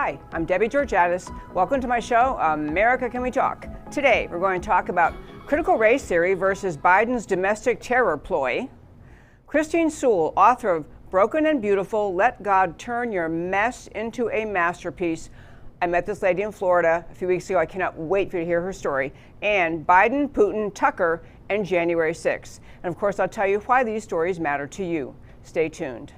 Hi, I'm Debbie Georgatos. Welcome to my show, America Can We Talk? Today, we're going to talk about critical race theory versus Biden's domestic terror ploy. Christine Soule, author of Broken and Beautiful, Let God Turn Your Mess into a Masterpiece. I met this lady in Florida a few weeks ago. I cannot wait for you to hear her story. And Biden, Putin, Tucker, and January 6th. And of course, I'll tell you why these stories matter to you. Stay tuned.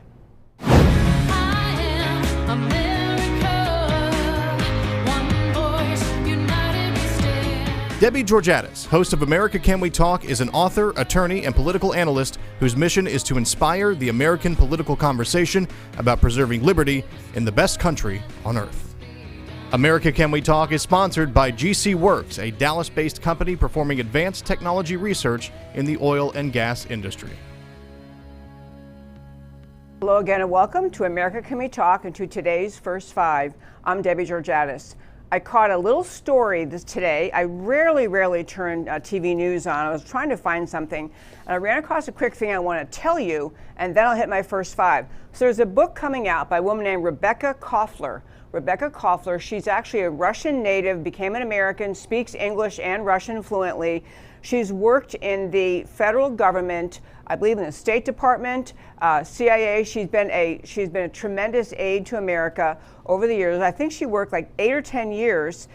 Debbie Georgatos, host of America Can We Talk, is an author, attorney, and political analyst whose mission is to inspire the American political conversation about preserving liberty in the best country on earth. America Can We Talk is sponsored by GC Works, a Dallas-based company performing advanced technology research in the oil and gas industry. Hello again and welcome to America Can We Talk and to today's First Five. I'm Debbie Georgatos. I caught a little story today. I rarely turn TV news on. I was trying to find something, and I ran across a quick thing I want to tell you, and then I'll hit my first five. So there's a book coming out by a woman named Rebecca Koffler. Rebecca Koffler, she's actually a Russian native, became an American, speaks English and Russian fluently. She's worked in the federal government, I believe in the State Department, CIA. She's been a tremendous aid to America over the years. I think she worked like 8 or 10 years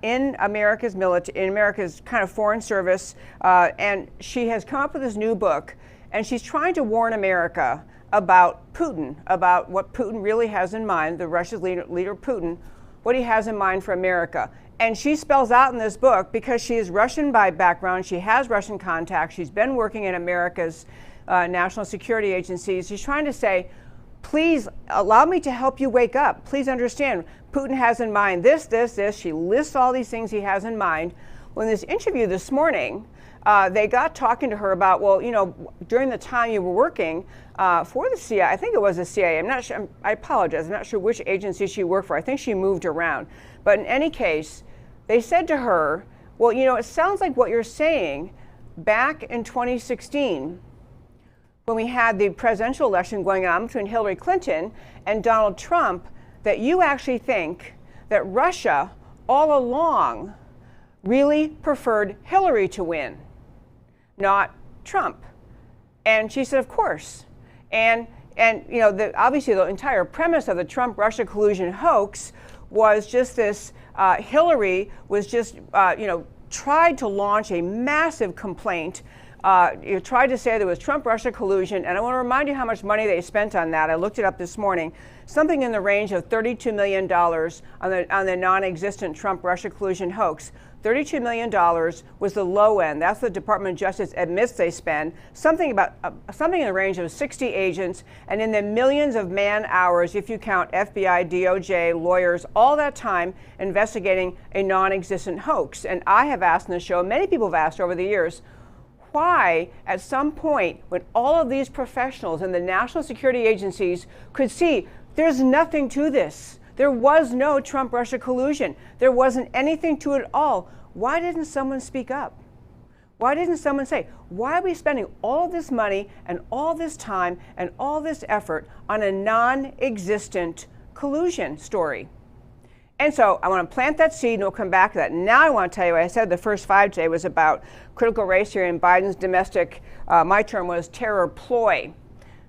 in America's military, in America's kind of foreign service, and she has come up with this new book, and she's trying to warn America about Putin, about what Putin really has in mind, the Russia's leader Putin, what he has in mind for America. And she spells out in this book, because she is Russian by background, she has Russian contacts, she's been working in America's national security agencies. She's trying to say, please allow me to help you wake up. Please understand, Putin has in mind this. She lists all these things he has in mind. Well, in this interview this morning, they got talking to her about, well, you know, during the time you were working for the CIA, I think it was the CIA, I'm not sure, I apologize, I'm not sure which agency she worked for. I think she moved around. But in any case, they said to her, well, you know, it sounds like what you're saying back in 2016, when we had the presidential election going on between Hillary Clinton and Donald Trump, that you actually think that Russia all along really preferred Hillary to win, not Trump. And she said, of course. And you know, obviously the entire premise of the Trump-Russia collusion hoax was just this, Hillary was just, you know, tried to launch a massive complaint. You tried to say there was Trump-Russia collusion, and I want to remind you how much money they spent on that. I looked it up this morning. Something in the range of $32 million on the non-existent Trump-Russia collusion hoax. $32 million was the low end. That's what the Department of Justice admits they spend. Something in the range of 60 agents, and in the millions of man hours, if you count FBI, DOJ, lawyers, all that time investigating a non-existent hoax. And I have asked in the show, many people have asked over the years, why at some point when all of these professionals in the national security agencies could see there's nothing to this, there was no Trump-Russia collusion, there wasn't anything to it at all, why didn't someone speak up? Why didn't someone say, why are we spending all this money and all this time and all this effort on a non-existent collusion story? And so I want to plant that seed, and we'll come back to that. Now I want to tell you, I said the first five today was about critical race theory and Biden's domestic, my term was terror ploy.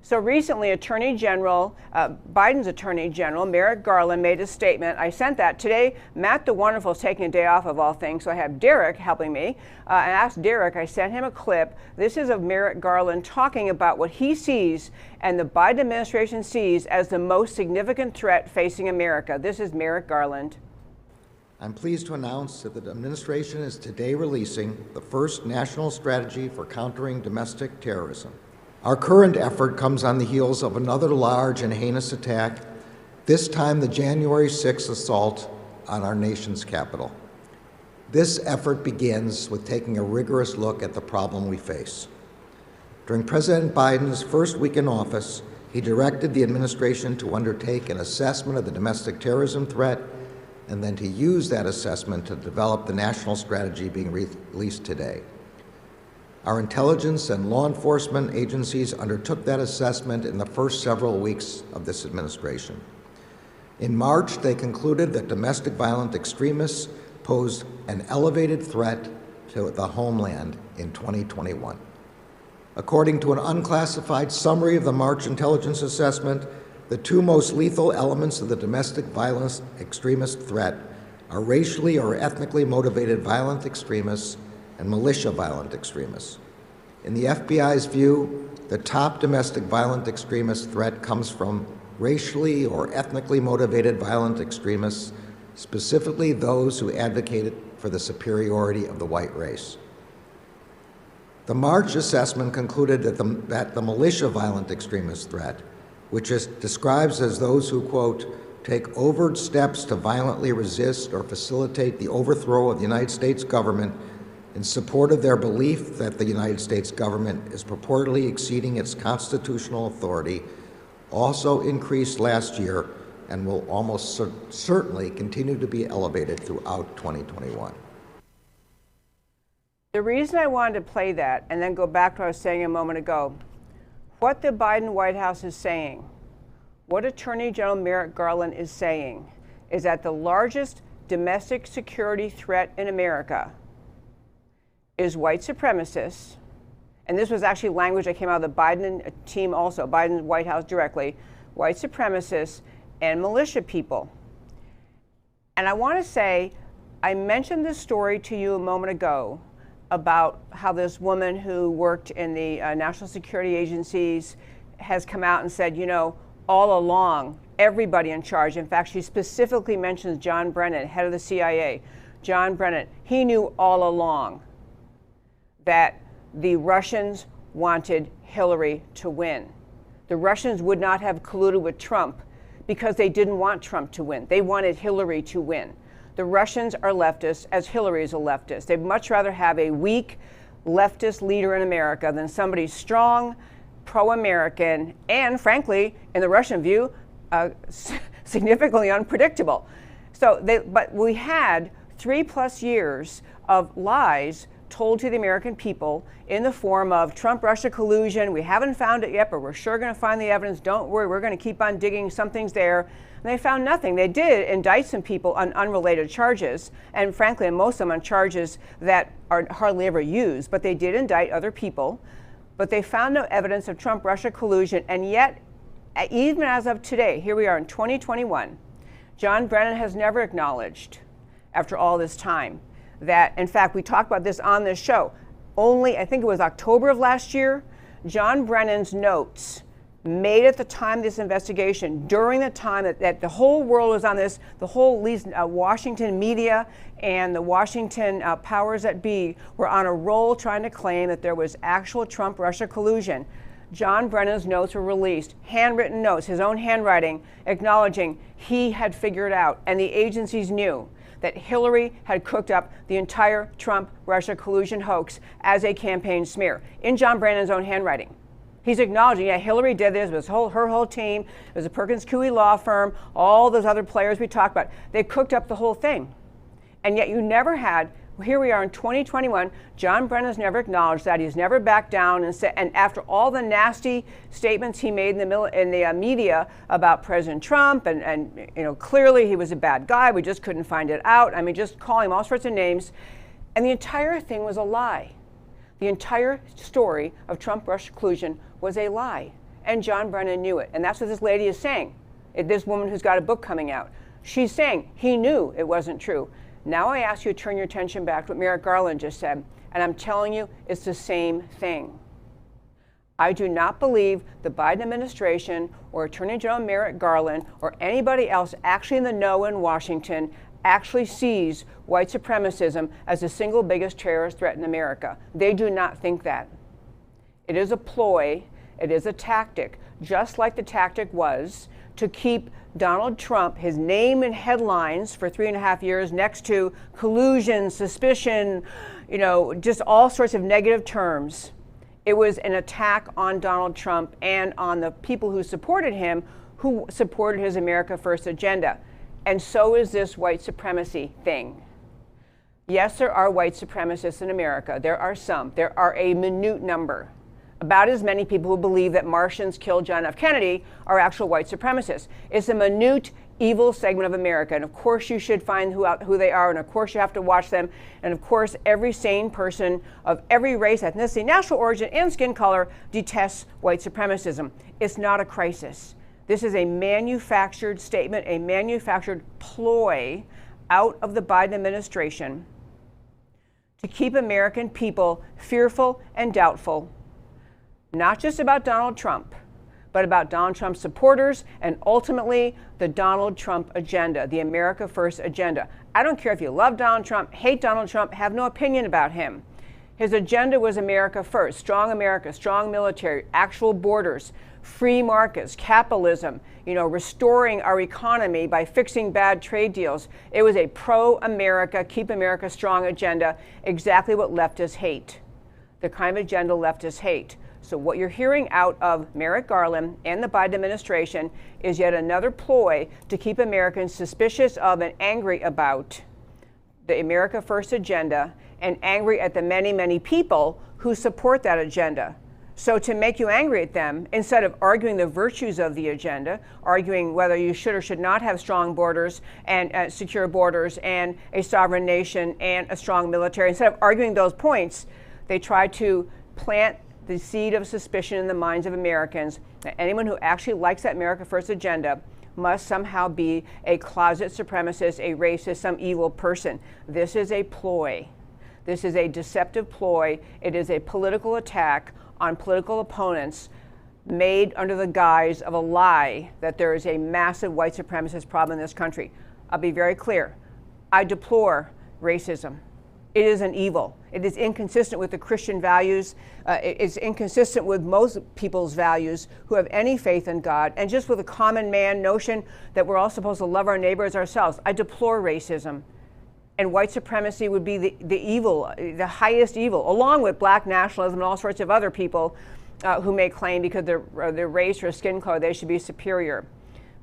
So recently, Biden's Attorney General, Merrick Garland, made a statement. I sent that today. Matt the Wonderful is taking a day off of all things, so I have Derek helping me. I asked Derek, I sent him a clip. This is of Merrick Garland talking about what he sees and the Biden administration sees as the most significant threat facing America. This is Merrick Garland. I'm pleased to announce that the administration is today releasing the first national strategy for countering domestic terrorism. Our current effort comes on the heels of another large and heinous attack, this time the January 6th assault on our nation's capital. This effort begins with taking a rigorous look at the problem we face. During President Biden's first week in office, he directed the administration to undertake an assessment of the domestic terrorism threat and then to use that assessment to develop the national strategy being released today. Our intelligence and law enforcement agencies undertook that assessment in the first several weeks of this administration. In March, they concluded that domestic violent extremists posed an elevated threat to the homeland in 2021. According to an unclassified summary of the March intelligence assessment, the two most lethal elements of the domestic violence extremist threat are racially or ethnically motivated violent extremists and militia violent extremists. In the FBI's view, the top domestic violent extremist threat comes from racially or ethnically motivated violent extremists, specifically those who advocated for the superiority of the white race. The March assessment concluded that the militia violent extremist threat, which is describes as those who, quote, take overt steps to violently resist or facilitate the overthrow of the United States government in support of their belief that the United States government is purportedly exceeding its constitutional authority, also increased last year and will almost certainly continue to be elevated throughout 2021. The reason I wanted to play that and then go back to what I was saying a moment ago, what the Biden White House is saying, what Attorney General Merrick Garland is saying, is that the largest domestic security threat in America is white supremacists, and this was actually language that came out of the Biden team also, Biden's White House directly, white supremacists and militia people. And I want to say, I mentioned this story to you a moment ago about how this woman who worked in the national security agencies has come out and said, you know, all along, everybody in charge, in fact, she specifically mentions John Brennan, head of the CIA, John Brennan, he knew all along that the Russians wanted Hillary to win. The Russians would not have colluded with Trump because they didn't want Trump to win. They wanted Hillary to win. The Russians are leftists, as Hillary is a leftist. They'd much rather have a weak leftist leader in America than somebody strong, pro-American, and frankly, in the Russian view, significantly unpredictable. But we had 3+ years of lies told to the American people in the form of Trump-Russia collusion. We haven't found it yet, but we're sure going to find the evidence. Don't worry, we're going to keep on digging. Something's there. And they found nothing. They did indict some people on unrelated charges, and frankly, most of them on charges that are hardly ever used, but they did indict other people. But they found no evidence of Trump-Russia collusion, and yet, even as of today, here we are in 2021, John Brennan has never acknowledged, after all this time, that, in fact, we talked about this on this show, only, I think it was October of last year, John Brennan's notes made at the time of this investigation, during the time that the whole world was on this, the whole Washington media and the Washington powers that be were on a roll trying to claim that there was actual Trump-Russia collusion. John Brennan's notes were released, handwritten notes, his own handwriting, acknowledging he had figured out, and the agencies knew, that Hillary had cooked up the entire Trump-Russia collusion hoax as a campaign smear in John Brennan's own handwriting. He's acknowledging, yeah, Hillary did this, it was her whole team, it was a Perkins Coie law firm, all those other players we talked about. They cooked up the whole thing. And yet you never had, here we are in 2021, John Brennan's never acknowledged that. He's never backed down and said, and after all the nasty statements he made in the media about President Trump, and you know, clearly he was a bad guy, we just couldn't find it out. I mean, just calling him all sorts of names. And the entire thing was a lie. The entire story of Trump-Russia collusion was a lie. And John Brennan knew it. And that's what this lady is saying. This woman who's got a book coming out. She's saying he knew it wasn't true. Now I ask you to turn your attention back to what Merrick Garland just said, and I'm telling you, it's the same thing. I do not believe the Biden administration or Attorney General Merrick Garland or anybody else actually in the know in Washington actually sees white supremacism as the single biggest terrorist threat in America. They do not think that. It is a ploy, it is a tactic, just like the tactic was to keep Donald Trump, his name in headlines for 3.5 years next to collusion, suspicion, you know, just all sorts of negative terms. It was an attack on Donald Trump and on the people who supported him, who supported his America First agenda. And so is this white supremacy thing. Yes, there are white supremacists in America. There are some. There are a minute number. About as many people who believe that Martians killed John F. Kennedy are actual white supremacists. It's a minute, evil segment of America. And of course you should find who they are, and of course you have to watch them. And of course every sane person of every race, ethnicity, national origin, and skin color detests white supremacism. It's not a crisis. This is a manufactured statement, a manufactured ploy out of the Biden administration to keep American people fearful and doubtful, not just about Donald Trump, but about Donald Trump's supporters and ultimately the Donald Trump agenda, the America First agenda. I don't care if you love Donald Trump, hate Donald Trump, have no opinion about him. His agenda was America First, strong America, strong military, actual borders, free markets, capitalism, restoring our economy by fixing bad trade deals. It was a pro-America, keep America strong agenda, exactly what leftists hate, the kind of agenda leftists hate. So what you're hearing out of Merrick Garland and the Biden administration is yet another ploy to keep Americans suspicious of and angry about the America First agenda and angry at the many, many people who support that agenda. So to make you angry at them, instead of arguing the virtues of the agenda, arguing whether you should or should not have strong borders and secure borders and a sovereign nation and a strong military, instead of arguing those points, they try to plant the seed of suspicion in the minds of Americans that anyone who actually likes that America First agenda must somehow be a closet supremacist, a racist, some evil person. This is a ploy. This is a deceptive ploy. It is a political attack on political opponents made under the guise of a lie that there is a massive white supremacist problem in this country. I'll be very clear. I deplore racism. It is an evil. It is inconsistent with the Christian values. It's inconsistent with most people's values who have any faith in God, and just with a common man notion that we're all supposed to love our neighbors ourselves. I deplore racism. And white supremacy would be the evil, the highest evil, along with black nationalism and all sorts of other people who may claim because their race or skin color they should be superior.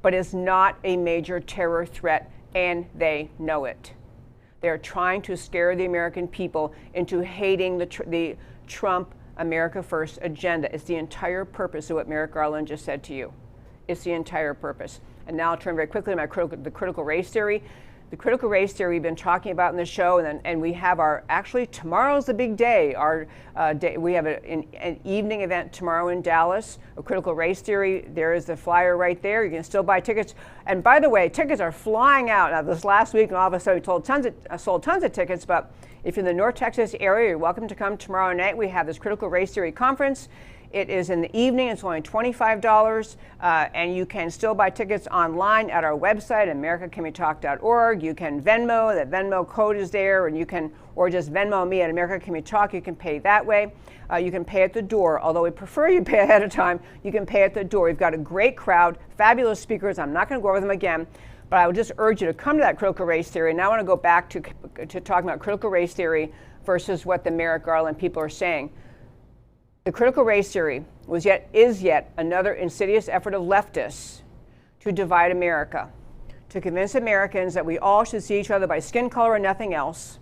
But it's not a major terror threat, and they know it. They're trying to scare the American people into hating the Trump America First agenda. It's the entire purpose of what Merrick Garland just said to you. It's the entire purpose. And now I'll turn very quickly to the critical race theory. The critical race theory we've been talking about in the show, and we have actually tomorrow's the big day. We have an evening event tomorrow in Dallas, a critical race theory. There is the flyer right there. You can still buy tickets. And by the way, tickets are flying out. Now this last week, and all of a sudden we sold tons of tickets, but if you're in the North Texas area, you're welcome to come tomorrow night. We have this critical race theory conference. It is in the evening. It's only $25, and you can still buy tickets online at our website, americacanwetalk.org. You can Venmo. The Venmo code is there, and you can, or just Venmo me at America Can We Talk. You can pay that way. You can pay at the door, although we prefer you pay ahead of time. You can pay at the door. We've got a great crowd, fabulous speakers. I'm not going to go over them again, but I would just urge you to come to that critical race theory. Now I want to go back to talking about critical race theory versus what the Merrick Garland people are saying. The critical race theory is yet another insidious effort of leftists to divide America, to convince Americans that we all should see each other by skin color and nothing else,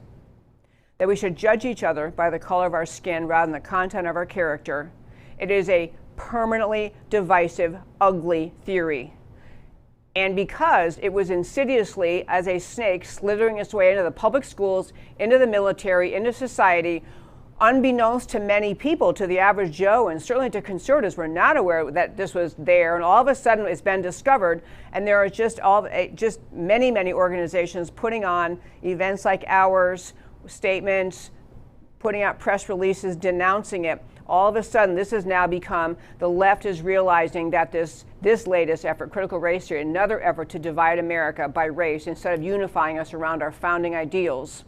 that we should judge each other by the color of our skin rather than the content of our character. It is a permanently divisive, ugly theory. And because it was insidiously, as a snake, slithering its way into the public schools, into the military, into society, unbeknownst to many people, to the average Joe, and certainly to conservatives, were not aware that this was there. And all of a sudden, it's been discovered. And there are just many organizations putting on events like ours, statements, putting out press releases denouncing it. All of a sudden, this has now become, the left is realizing that this latest effort, critical race theory, another effort to divide America by race instead of unifying us around our founding ideals.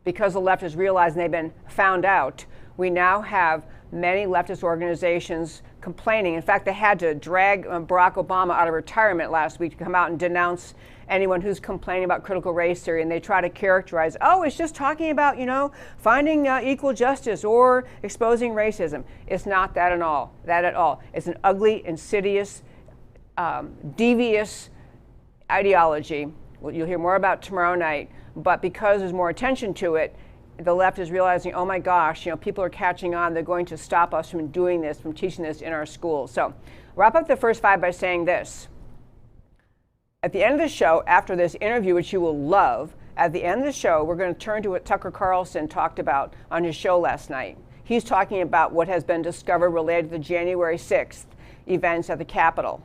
Because the left is realizing they've been found out, we now have many leftist organizations complaining. In fact, they had to drag Barack Obama out of retirement last week to come out and denounce anyone who's complaining about critical race theory. And they try to characterize, it's just talking about, finding equal justice or exposing racism. It's not that at all. It's an ugly, insidious, devious ideology. Well, you'll hear more about tomorrow night. But because there's more attention to it, the left is realizing, oh my gosh, people are catching on. They're going to stop us from doing this, from teaching this in our schools. So wrap up the first 5 by saying this. At the end of the show, after this interview, which you will love, at the end of the show, we're going to turn to what Tucker Carlson talked about on his show last night. He's talking about what has been discovered related to the January 6th events at the Capitol.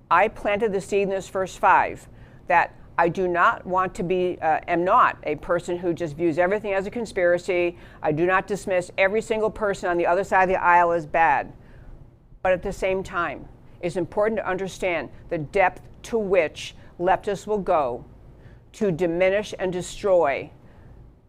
I planted the seed in this first 5 that I do not want to be, am not a person who just views everything as a conspiracy. I do not dismiss every single person on the other side of the aisle as bad. But at the same time, it's important to understand the depth to which leftists will go to diminish and destroy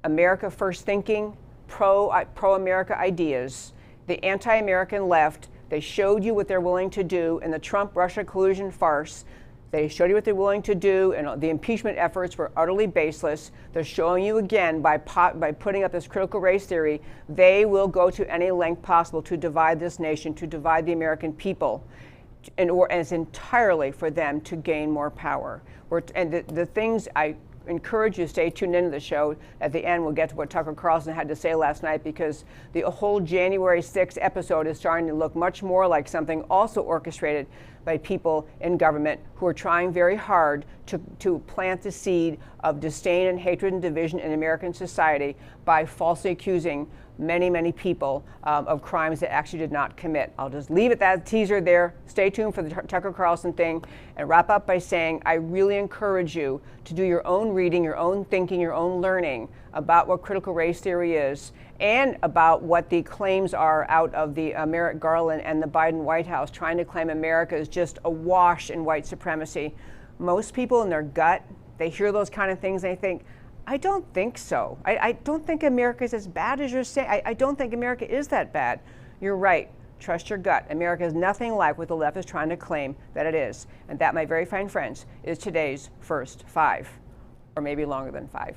America first thinking, pro-America ideas, the anti-American left. They showed you what they're willing to do in the Trump-Russia collusion farce. They showed you what they're willing to do, and the impeachment efforts were utterly baseless. They're showing you again by putting up this critical race theory. They will go to any length possible to divide this nation, to divide the American people. And it's entirely for them to gain more power. And the things I encourage you to stay tuned into the show. At the end, we'll get to what Tucker Carlson had to say last night, because the whole January 6th episode is starting to look much more like something also orchestrated by people in government who are trying very hard to plant the seed of disdain and hatred and division in American society by falsely accusing many, many people of crimes that actually did not commit. I'll just leave it that teaser there. Stay tuned for the Tucker Carlson thing, and wrap up by saying I really encourage you to do your own reading, your own thinking, your own learning about what critical race theory is, and about what the claims are out of the Merrick Garland and the Biden White House trying to claim America is just awash in white supremacy. Most people in their gut, they hear those kind of things and they think, I don't think so. I don't think America is as bad as you're saying. I don't think America is that bad. You're right. Trust your gut. America is nothing like what the left is trying to claim that it is. And that, my very fine friends, is today's first 5, or maybe longer than 5.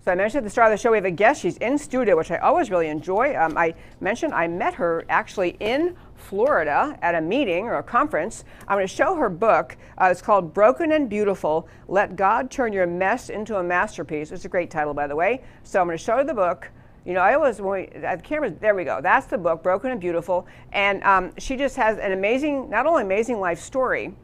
So I mentioned at the start of the show we have a guest. She's in studio, which I always really enjoy. I mentioned I met her actually in Florida at a meeting or a conference. I'm going to show her book. It's called Broken and Beautiful, Let God Turn Your Mess into a Masterpiece. It's a great title, by the way. So I'm going to show her the book. You know, I always, at the camera, there we go. That's the book, Broken and Beautiful. And she just has an amazing, not only amazing life story,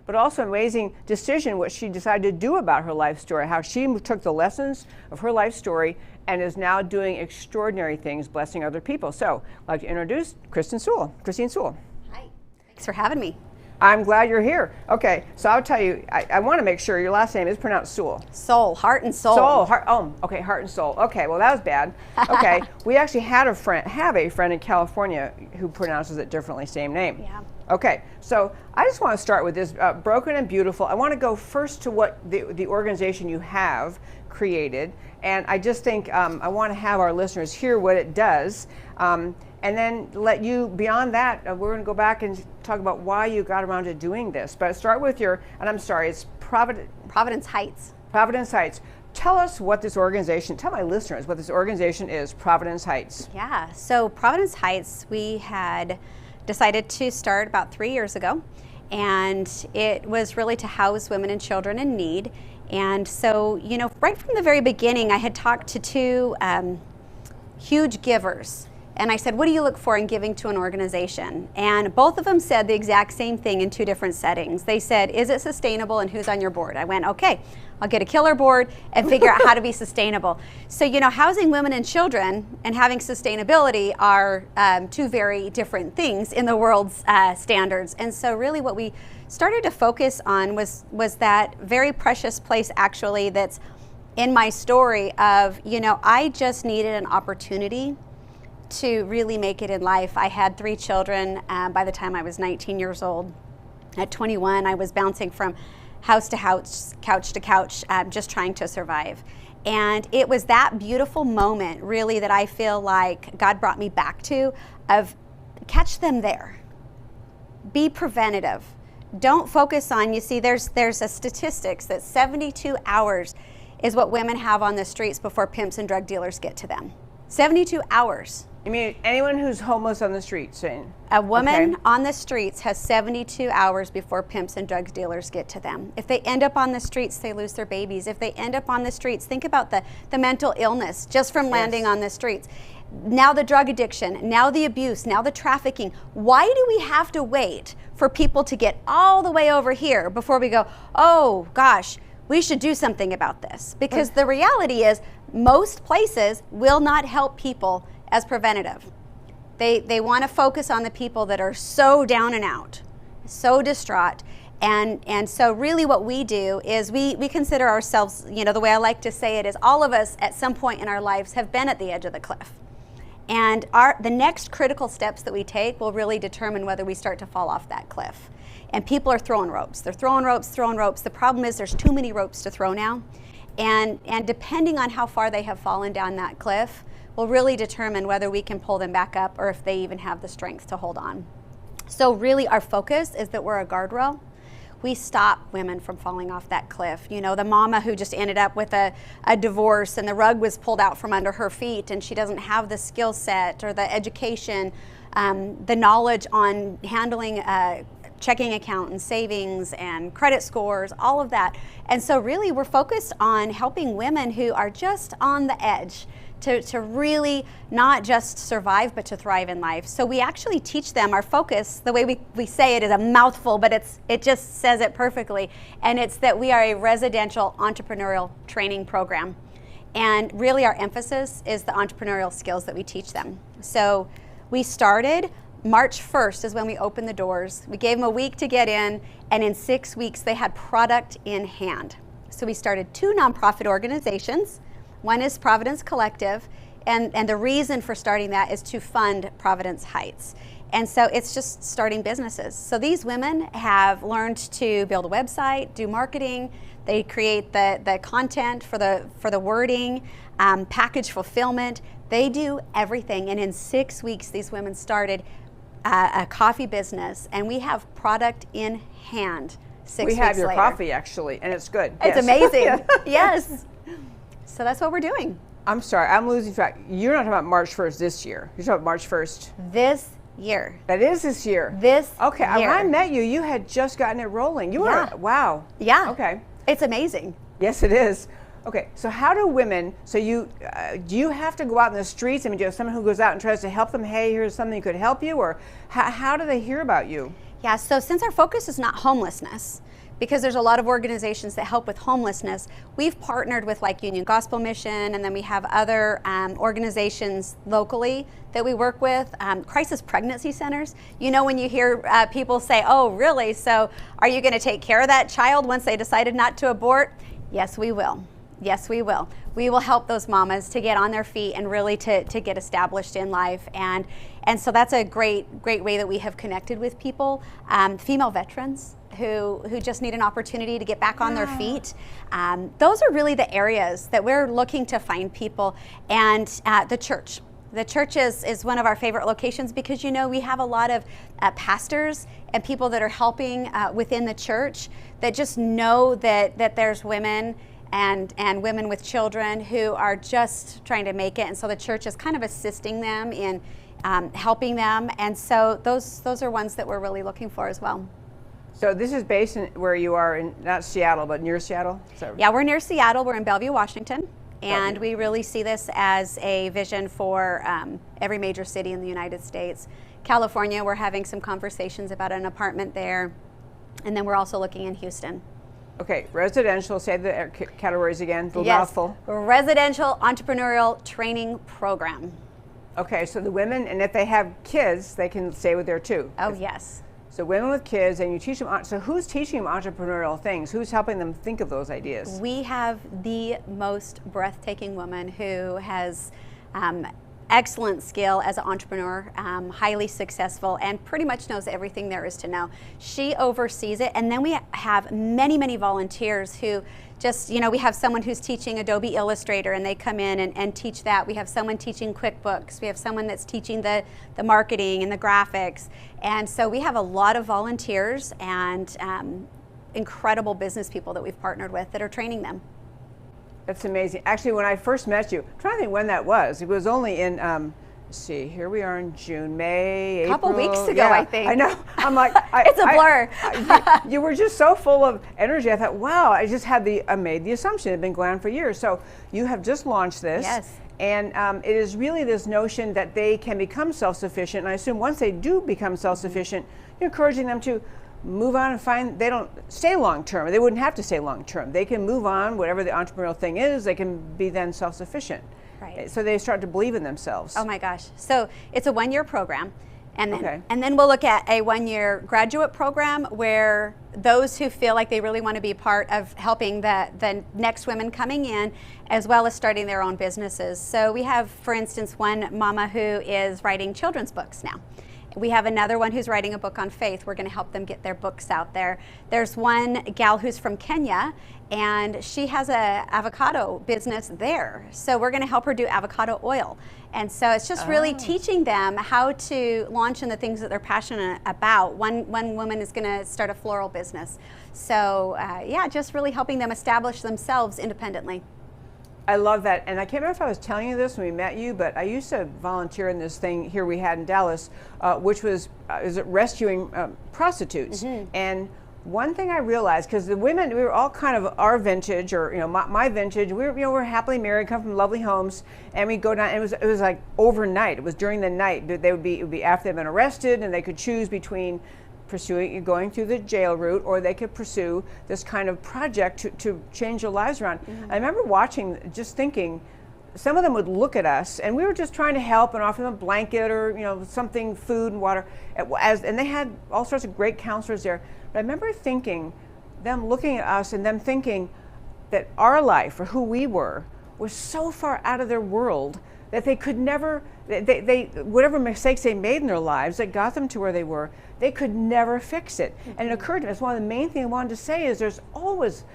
but also amazing decision what she decided to do about her life story, how she took the lessons of her life story and is now doing extraordinary things, blessing other people. So I'd like to introduce Christine Soule. Hi, thanks for having me. I'm glad you're here. Okay, so I'll tell you, I want to make sure your last name is pronounced Soule. Soule, heart and soul. Soule, okay, heart and soul. Okay, well that was bad. Okay, we actually have a friend in California who pronounces it differently, same name. Yeah. Okay, so I just want to start with this, Broken and Beautiful. I want to go first to what the organization you have created, and I just think I want to have our listeners hear what it does, and then let you, beyond that, we're going to go back and talk about why you got around to doing this. But start with your, and I'm sorry, it's Providence Heights. Providence Heights. Tell us what this organization, tell my listeners what this organization is, Providence Heights. Yeah, so Providence Heights, we had decided to start about 3 years ago, and it was really to house women and children in need. And so, you know, right from the very beginning, I had talked to 2 huge givers. And I said, what do you look for in giving to an organization? And both of them said the exact same thing in 2 different settings. They said, is it sustainable and who's on your board? I went, okay, I'll get a killer board and figure out how to be sustainable. So, you know, housing women and children and having sustainability are 2 very different things in the world's standards. And so really what we started to focus on was that very precious place actually that's in my story of, you know, I just needed an opportunity to really make it in life. I had 3 children by the time I was 19 years old. At 21, I was bouncing from house to house, couch to couch, just trying to survive. And it was that beautiful moment, really, that I feel like God brought me back to, of catch them there. Be preventative. Don't focus on, you see, there's a statistics that 72 hours is what women have on the streets before pimps and drug dealers get to them. 72 hours. You mean anyone who's homeless on the streets? A woman on the streets has 72 hours before pimps and drug dealers get to them. If they end up on the streets, they lose their babies. If they end up on the streets, think about the mental illness just from landing on the streets. now the drug addiction, now the abuse, now the trafficking. Why do we have to wait for people to get all the way over here before we go, oh gosh, we should do something about this? Because the reality is most places will not help people as preventative. They want to focus on the people that are so down and out, so distraught. And so really what we do is we consider ourselves, the way I like to say it is all of us at some point in our lives have been at the edge of the cliff. And the next critical steps that we take will really determine whether we start to fall off that cliff. And people are throwing ropes. They're throwing ropes. The problem is there's too many ropes to throw now. And depending on how far they have fallen down that cliff will really determine whether we can pull them back up or if they even have the strength to hold on. So really our focus is that we're a guardrail. We stop women from falling off that cliff. The mama who just ended up with a divorce and the rug was pulled out from under her feet and she doesn't have the skill set or the education, the knowledge on handling checking account and savings and credit scores, all of that. And so really we're focused on helping women who are just on the edge to really not just survive, but to thrive in life. So we actually teach them, our focus, the way we say it is a mouthful, but it just says it perfectly. And it's that we are a residential entrepreneurial training program. And really our emphasis is the entrepreneurial skills that we teach them. So we started March 1st is when we opened the doors. We gave them a week to get in, and in 6 weeks they had product in hand. So we started 2 nonprofit organizations. One is Providence Collective, and the reason for starting that is to fund Providence Heights. And so it's just starting businesses. So these women have learned to build a website, do marketing, they create the content for the wording, package fulfillment. They do everything. And in 6 weeks, these women started a coffee business, and we have product in hand 6 weeks later. We have your coffee, actually, and it's good. It's amazing. Yes. So that's what we're doing. I'm sorry, I'm losing track. You're not talking about March 1st this year. You're talking about March 1st. This year. That is this year. This Okay, year. when I met you, you had just gotten it rolling. You were, wow. Yeah. Okay. It's amazing. Yes, it is. Okay, so how do women, so you, do you have to go out in the streets? I mean, do you have someone who goes out and tries to help them? Hey, here's something that could help you? Or how do they hear about you? Yeah, so since our focus is not homelessness, because there's a lot of organizations that help with homelessness, we've partnered with like Union Gospel Mission, and then we have other organizations locally that we work with, crisis pregnancy centers. When you hear people say, oh, really? So are you going to take care of that child once they decided not to abort? Yes, we will. Yes, we will. We will help those mamas to get on their feet and really to get established in life. And so that's a great way that we have connected with people. Female veterans who just need an opportunity to get back on their feet. Those are really the areas that we're looking to find people. And the church. The church is one of our favorite locations because, we have a lot of pastors and people that are helping within the church that just know that there's women and women with children who are just trying to make it. And so the church is kind of assisting them in helping them. And so those are ones that we're really looking for as well. So this is based in where you are in, not Seattle, but near Seattle? Yeah, we're near Seattle. We're in Bellevue, Washington. And we really see this as a vision for every major city in the United States. California, we're having some conversations about an apartment there. And then we're also looking in Houston. Okay, residential, say the categories again, the mouthful. Residential entrepreneurial training program. Okay, so the women, and if they have kids, they can stay with there too. Oh, yes. So women with kids, and you teach them, so who's teaching them entrepreneurial things? Who's helping them think of those ideas? We have the most breathtaking woman who has excellent skill as an entrepreneur, highly successful, and pretty much knows everything there is to know. She oversees it, and then we have many, many volunteers who just, we have someone who's teaching Adobe Illustrator, and they come in and teach that. We have someone teaching QuickBooks. We have someone that's teaching the marketing and the graphics. And so we have a lot of volunteers and incredible business people that we've partnered with that are training them. That's amazing. Actually, when I first met you, I'm trying to think when that was. It was only in let's see, here we are in June, May, April. A couple weeks ago, I think. I know. I'm like, it's a blur. You were just so full of energy. I thought, wow, I made the assumption it had been going on for years. So you have just launched this. Yes. And it is really this notion that they can become self-sufficient. And I assume once they do become self-sufficient, you're encouraging them to move on and they don't stay long-term. They wouldn't have to stay long-term. They can move on, whatever the entrepreneurial thing is, they can be then self-sufficient. Right. So they start to believe in themselves. Oh my gosh. So it's a 1-year program. And then, Okay. and then we'll look at a 1-year graduate program where those who feel like they really want to be part of helping the next women coming in, as well as starting their own businesses. So we have, for instance, one mama who is writing children's books now. We have another one who's writing a book on faith. We're going to help them get their books out there. There's one gal who's from Kenya, and she has a avocado business there. So we're going to help her do avocado oil. And so it's just really teaching them how to launch in the things that they're passionate about. One woman is going to start a floral business. So yeah, just really helping them establish themselves independently. I love that. And I can't remember if I was telling you this when we met you, but I used to volunteer in this thing here we had in Dallas, which was rescuing prostitutes. And one thing I realized, because the women, we were all kind of our vintage, or my vintage. We're happily married, come from lovely homes, and we go down. And it was like overnight. It was during the night. It would be after they'd been arrested, and they could choose between going through the jail route, or they could pursue this kind of project to change their lives around. I remember watching, just thinking, some of them would look at us, and we were just trying to help and offer them a blanket or something, food and water, and they had all sorts of great counselors there. But I remember thinking, them looking at us and them thinking that our life, or who we were, was so far out of their world that they could never, whatever mistakes they made in their lives that got them to where they were, they could never fix it. And it occurred to me, it's one of the main things I wanted to say is there's always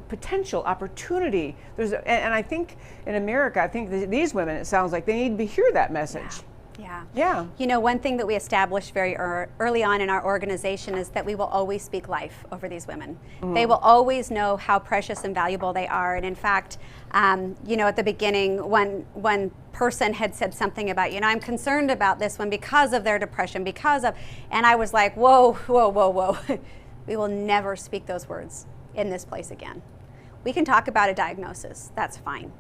potential opportunity. And I think in America, I think these women, it sounds like they need to hear that message. Yeah. One thing that we established very early on in our organization is that we will always speak life over these women. They will always know how precious and valuable they are. And in fact, at the beginning, one person had said something about, I'm concerned about this one because of their depression, and I was like, whoa. We will never speak those words in this place again. We can talk about a diagnosis, that's fine.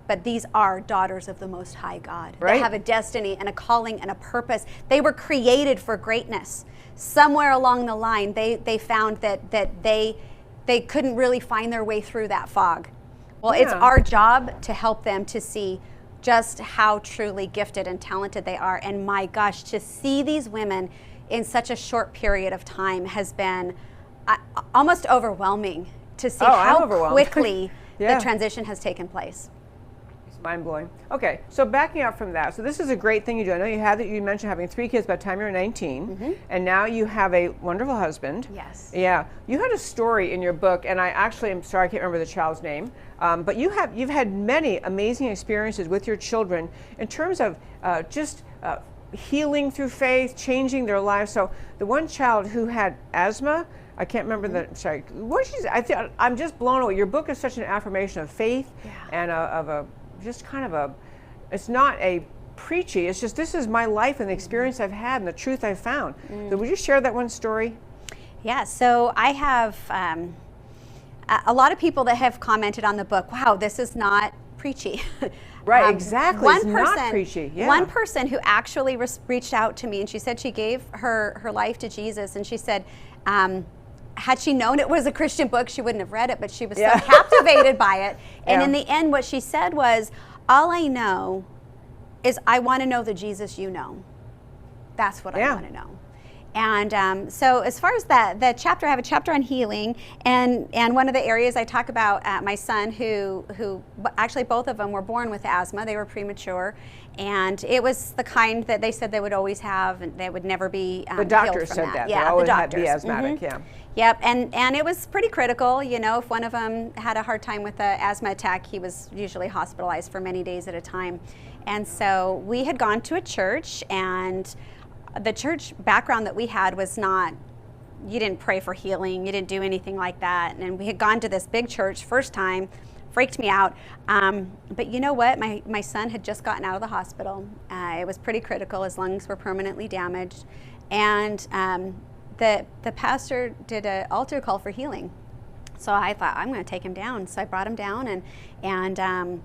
But these are daughters of the Most High God. Right. They have a destiny and a calling and a purpose. They were created for greatness. Somewhere along the line, they found that they couldn't really find their way through that fog. Well, it's our job to help them to see just how truly gifted and talented they are. And my gosh, to see these women in such a short period of time has been almost overwhelming to see how quickly the transition has taken place. Mind-blowing. Okay, so backing up from that, so this is a great thing you do. I know you mentioned having 3 kids by the time you were 19, and now you have a wonderful husband. Yes. Yeah, you had a story in your book, and I actually am sorry I can't remember the child's name, but you've had many amazing experiences with your children in terms of just healing through faith, changing their lives. So the one child who had asthma, I can't remember I'm just blown away. Your book is such an affirmation of faith and it's not a preachy, it's just, this is my life and the experience I've had and the truth I've found. So would you share that one story? Yeah, so I have a lot of people that have commented on the book, wow, this is not preachy. Right, exactly. One it's person, not preachy. Yeah. One person who actually reached out to me, and she said she gave her life to Jesus, and she said, had she known it was a Christian book, she wouldn't have read it, but she was so captivated by it. And in the end, what she said was, all I know is I want to know the Jesus you know. That's what I want to know. And so as far as the chapter, I have a chapter on healing, and one of the areas I talk about my son, who actually both of them were born with asthma. They were premature, and it was the kind that they said they would always have, and they would never be the doctor healed from said that. Yeah, they always the had to doctors. be asthmatic. Yep, and it was pretty critical. If one of them had a hard time with an asthma attack, he was usually hospitalized for many days at a time. And so we had gone to a church, and the church background that we had was not, you didn't pray for healing, you didn't do anything like that. And we had gone to this big church first time, freaked me out. But you know what? My son had just gotten out of the hospital. It was pretty critical. His lungs were permanently damaged. And the pastor did an altar call for healing. So I thought, I'm going to take him down. So I brought him down, and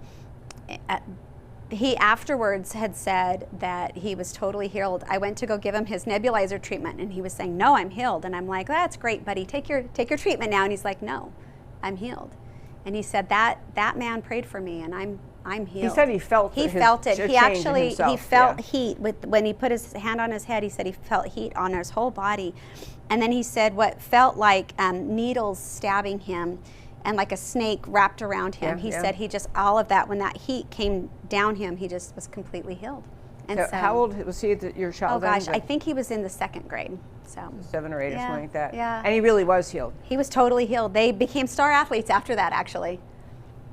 he afterwards had said that he was totally healed. I went to go give him his nebulizer treatment, and he was saying, "No, I'm healed." And I'm like, "That's great, buddy. Take your treatment now." And he's like, "No, I'm healed." And he said that man prayed for me, and I'm healed. He said he felt it. He felt heat when he put his hand on his head. He said he felt heat on his whole body, and then he said what felt like needles stabbing him, and like a snake wrapped around him. He said he just, all of that, when that heat came down him, he just was completely healed. And so, how old was he, your child? Oh gosh, I think he was in the 2nd grade. So 7 or 8 or something like that. Yeah. And he really was healed. He was totally healed. They became star athletes after that, actually.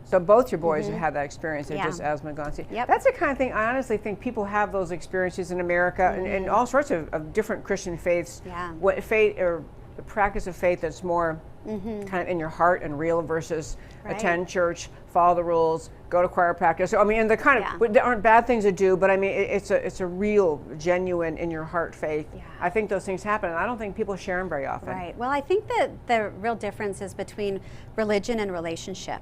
So both your boys have had that experience. They're just asthma gone. Yep. That's the kind of thing, I honestly think people have those experiences in America and all sorts of different Christian faiths. Yeah. What faith or the practice of faith that's more kind of in your heart and real versus attend church, follow the rules, go to choir practice. So, I mean, and the kind of, there aren't bad things to do, but I mean, it's a real, genuine, in your heart faith. Yeah. I think those things happen, and I don't think people share them very often. Right. Well, I think that the real difference is between religion and relationship.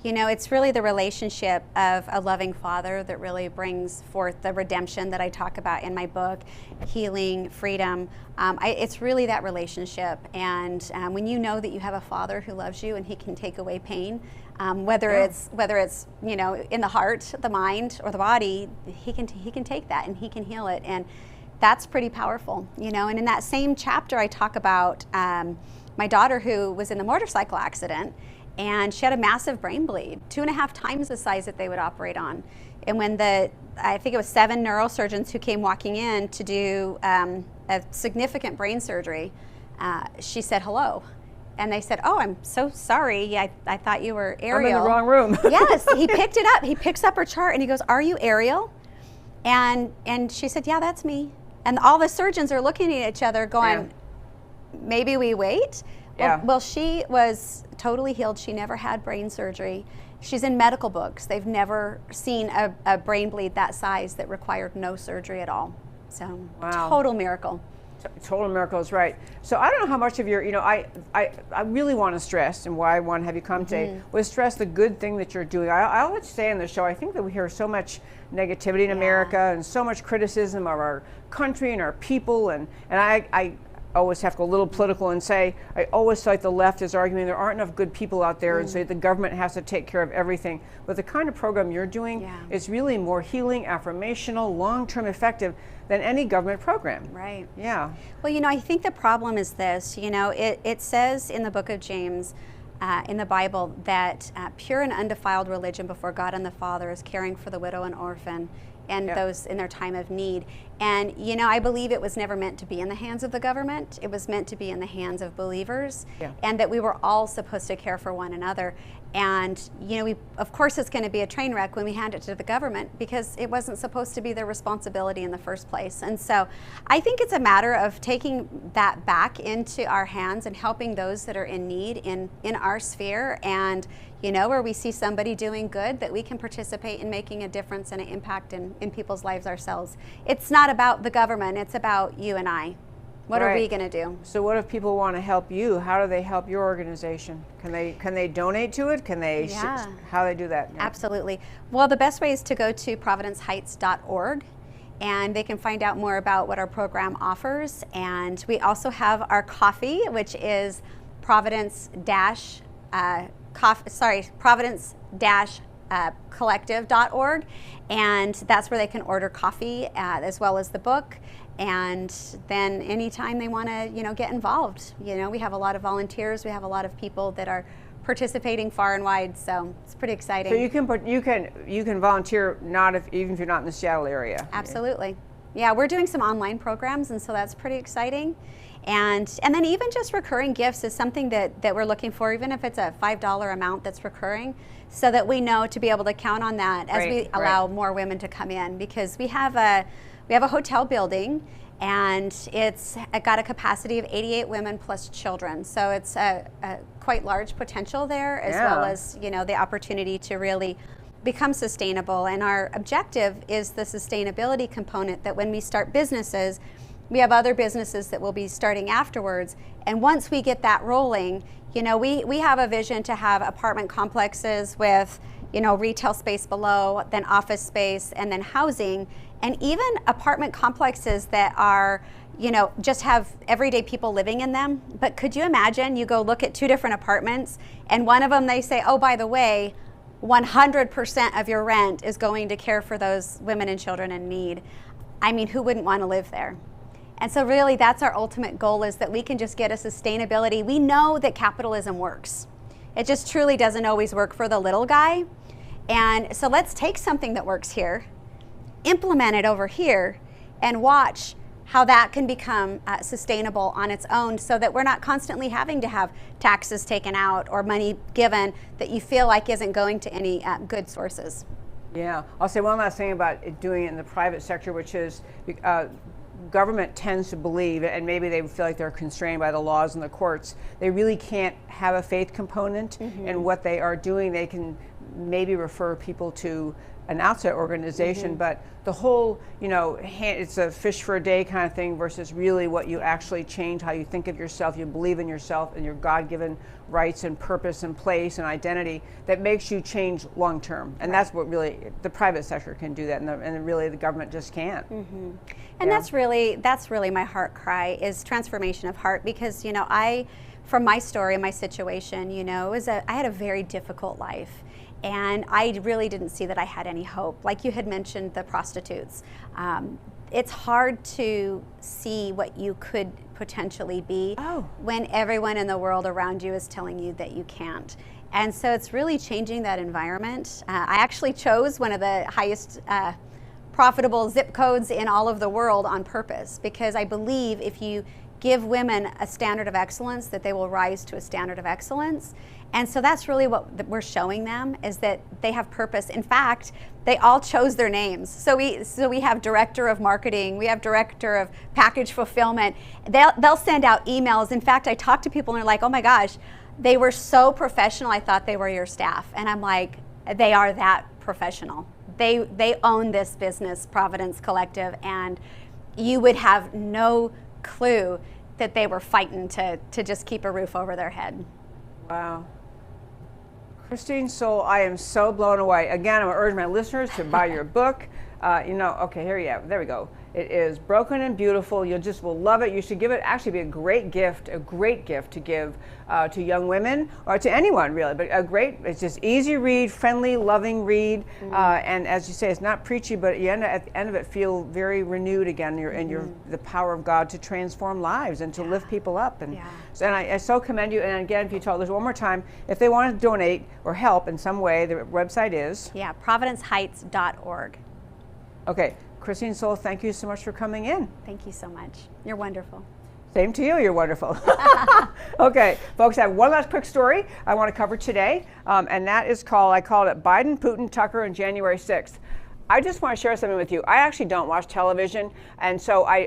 You know, it's really the relationship of a loving father that really brings forth the redemption that I talk about in my book, healing, freedom. It's really that relationship. And when you know that you have a father who loves you and he can take away pain, whether it's you know, in the heart, the mind, or the body, he can take that and he can heal it. And that's pretty powerful, you know. And in that same chapter, I talk about my daughter who was in the motorcycle accident. And she had a massive brain bleed, 2.5 times the size that they would operate on. And when I think it was 7 neurosurgeons who came walking in to do a significant brain surgery, she said hello. And they said, "Oh, I'm so sorry. I thought you were Ariel." I'm in the wrong room. Yes, he picked it up. He picks up her chart and he goes, "Are you Ariel?" And she said, "Yeah, that's me." And all the surgeons are looking at each other going, "Maybe we wait?" Well, she was totally healed. She never had brain surgery. She's in medical books. They've never seen a brain bleed that size that required no surgery at all. So, total miracle. Total miracle is right. So I don't know how much of your, you know, I really want to stress, and why I want to have you come today, was stress the good thing that you're doing. I always say in the show, I think that we hear so much negativity in America and so much criticism of our country and our people, and I always have to go a little political and say, I always feel like the left is arguing there aren't enough good people out there, and so the government has to take care of everything. But the kind of program you're doing is really more healing, affirmational, long-term effective than any government program. Right. Yeah. Well, you know, I think the problem is this, you know, it says in the book of James, in the Bible, that pure and undefiled religion before God and the Father is caring for the widow and orphan and those in their time of need. And, you know, I believe it was never meant to be in the hands of the government. It was meant to be in the hands of believers, and that we were all supposed to care for one another. And, you know, of course it's going to be a train wreck when we hand it to the government, because it wasn't supposed to be their responsibility in the first place. And so I think it's a matter of taking that back into our hands and helping those that are in need in our sphere, and, you know, where we see somebody doing good, that we can participate in making a difference and an impact in people's lives ourselves. It's not about the government, it's about you and I. What are we going to do? So what if people want to help you? How do they help your organization? Can they donate to it? Can they? How do they do that? Absolutely. Well, the best way is to go to providenceheights.org, and they can find out more about what our program offers. And we also have our coffee, which is providence-collective.org, and that's where they can order coffee as well as the book. And then anytime they want to, you know, get involved, you know, we have a lot of volunteers. We have a lot of people that are participating far and wide, so it's pretty exciting. So you can volunteer even if you're not in the Seattle area. Absolutely. Yeah, we're doing some online programs, and so that's pretty exciting. And then even just recurring gifts is something that we're looking for, even if it's a $5 amount that's recurring, so that we know to be able to count on that as we allow more women to come in, because we have a hotel building, and it's got a capacity of 88 women plus children. So it's a quite large potential there, as well as, you know, the opportunity to really become sustainable. And our objective is the sustainability component, that when we start businesses, we have other businesses that will be starting afterwards. And once we get that rolling, you know, we have a vision to have apartment complexes with, you know, retail space below, then office space, and then housing, and even apartment complexes that are, you know, just have everyday people living in them. But could you imagine, you go look at 2 different apartments, and one of them they say, oh, by the way, 100% of your rent is going to care for those women and children in need. I mean, who wouldn't want to live there? And so really that's our ultimate goal, is that we can just get a sustainability. We know that capitalism works. It just truly doesn't always work for the little guy. And so let's take something that works here, implement it over here, and watch how that can become sustainable on its own, so that we're not constantly having to have taxes taken out or money given that you feel like isn't going to any good sources. Yeah, I'll say one last thing about doing it in the private sector, which is government tends to believe, and maybe they feel like they're constrained by the laws and the courts, they really can't have a faith component in what they are doing. They can maybe refer people to an outside organization, but the whole, you know, it's a fish for a day kind of thing versus really what you actually change, how you think of yourself, you believe in yourself and your God-given rights and purpose and place and identity that makes you change long term. And that's what really the private sector can do that, and really the government just can't. And that's really my heart cry, is transformation of heart, because, you know, from my story, my situation, you know, I had a very difficult life. And I really didn't see that I had any hope. Like you had mentioned, the prostitutes. It's hard to see what you could potentially be when everyone in the world around you is telling you that you can't. And so it's really changing that environment. I actually chose one of the highest profitable zip codes in all of the world on purpose, because I believe if you give women a standard of excellence, that they will rise to a standard of excellence. And so that's really what we're showing them, is that they have purpose. In fact, they all chose their names. So we have director of marketing, we have director of package fulfillment. They'll send out emails. In fact, I talk to people and they're like, oh my gosh, they were so professional, I thought they were your staff. And I'm like, they are that professional. They own this business, Providence Collective, and you would have no clue that they were fighting to just keep a roof over their head. Wow. Christine Soule, I am so blown away. Again, I'm going to urge my listeners to buy your book. You know, okay, here you have, there we go. It is Broken and Beautiful. You just will love it. You should give it, actually be a great gift to give to young women, or to anyone really, but it's just easy read, friendly, loving read. And as you say, it's not preachy, but at the end of it, feel very renewed again, the power of God to transform lives and to lift people up. And I so commend you. And again, if you tell this one more time, if they want to donate or help in some way, the website is? Yeah, providenceheights.org. Okay, Christine Soule, thank you so much for coming in. Thank you so much. You're wonderful. Same to you, you're wonderful. Okay, folks, I have one last quick story I want to cover today, and that is I called it Biden, Putin, Tucker, and January 6th. I just want to share something with you. I actually don't watch television, and so I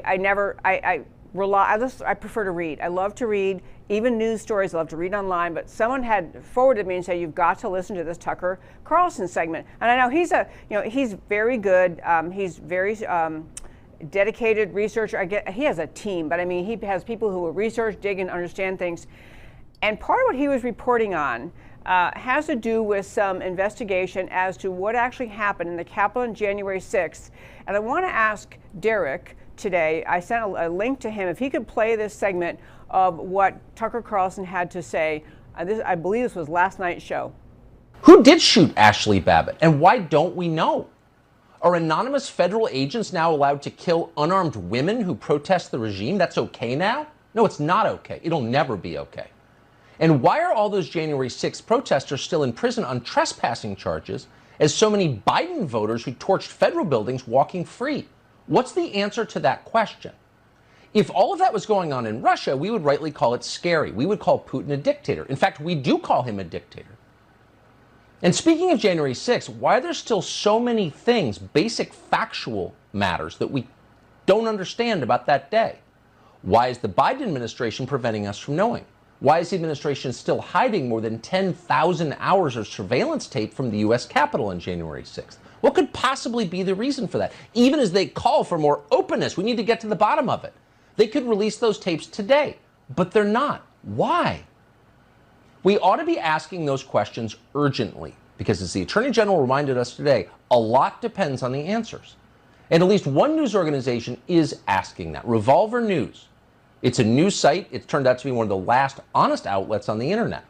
prefer to read. I love to read, even news stories. I love to read online. But someone had forwarded me and said, "You've got to listen to this Tucker Carlson segment." And I know he's very good. He's very dedicated researcher. He has a team, but I mean, he has people who will research, dig, and understand things. And part of what he was reporting on has to do with some investigation as to what actually happened in the Capitol on January 6th. And I want to ask Derek today, I sent a link to him, if he could play this segment of what Tucker Carlson had to say. I believe this was last night's show. Who did shoot Ashley Babbitt, and why don't we know? Are anonymous federal agents now allowed to kill unarmed women who protest the regime? That's okay now? No, it's not okay. It'll never be okay. And why are all those January 6th protesters still in prison on trespassing charges, as so many Biden voters who torched federal buildings walking free? What's the answer to that question? If all of that was going on in Russia, we would rightly call it scary. We would call Putin a dictator. In fact, we do call him a dictator. And speaking of January 6th, why are there still so many things, basic factual matters, that we don't understand about that day? Why is the Biden administration preventing us from knowing? Why is the administration still hiding more than 10,000 hours of surveillance tape from the U.S. Capitol on January 6th? What could possibly be the reason for that? Even as they call for more openness, we need to get to the bottom of it. They could release those tapes today, but they're not. Why? We ought to be asking those questions urgently, because as the Attorney General reminded us today, a lot depends on the answers. And at least one news organization is asking that, Revolver News. It's a news site. It's turned out to be one of the last honest outlets on the internet.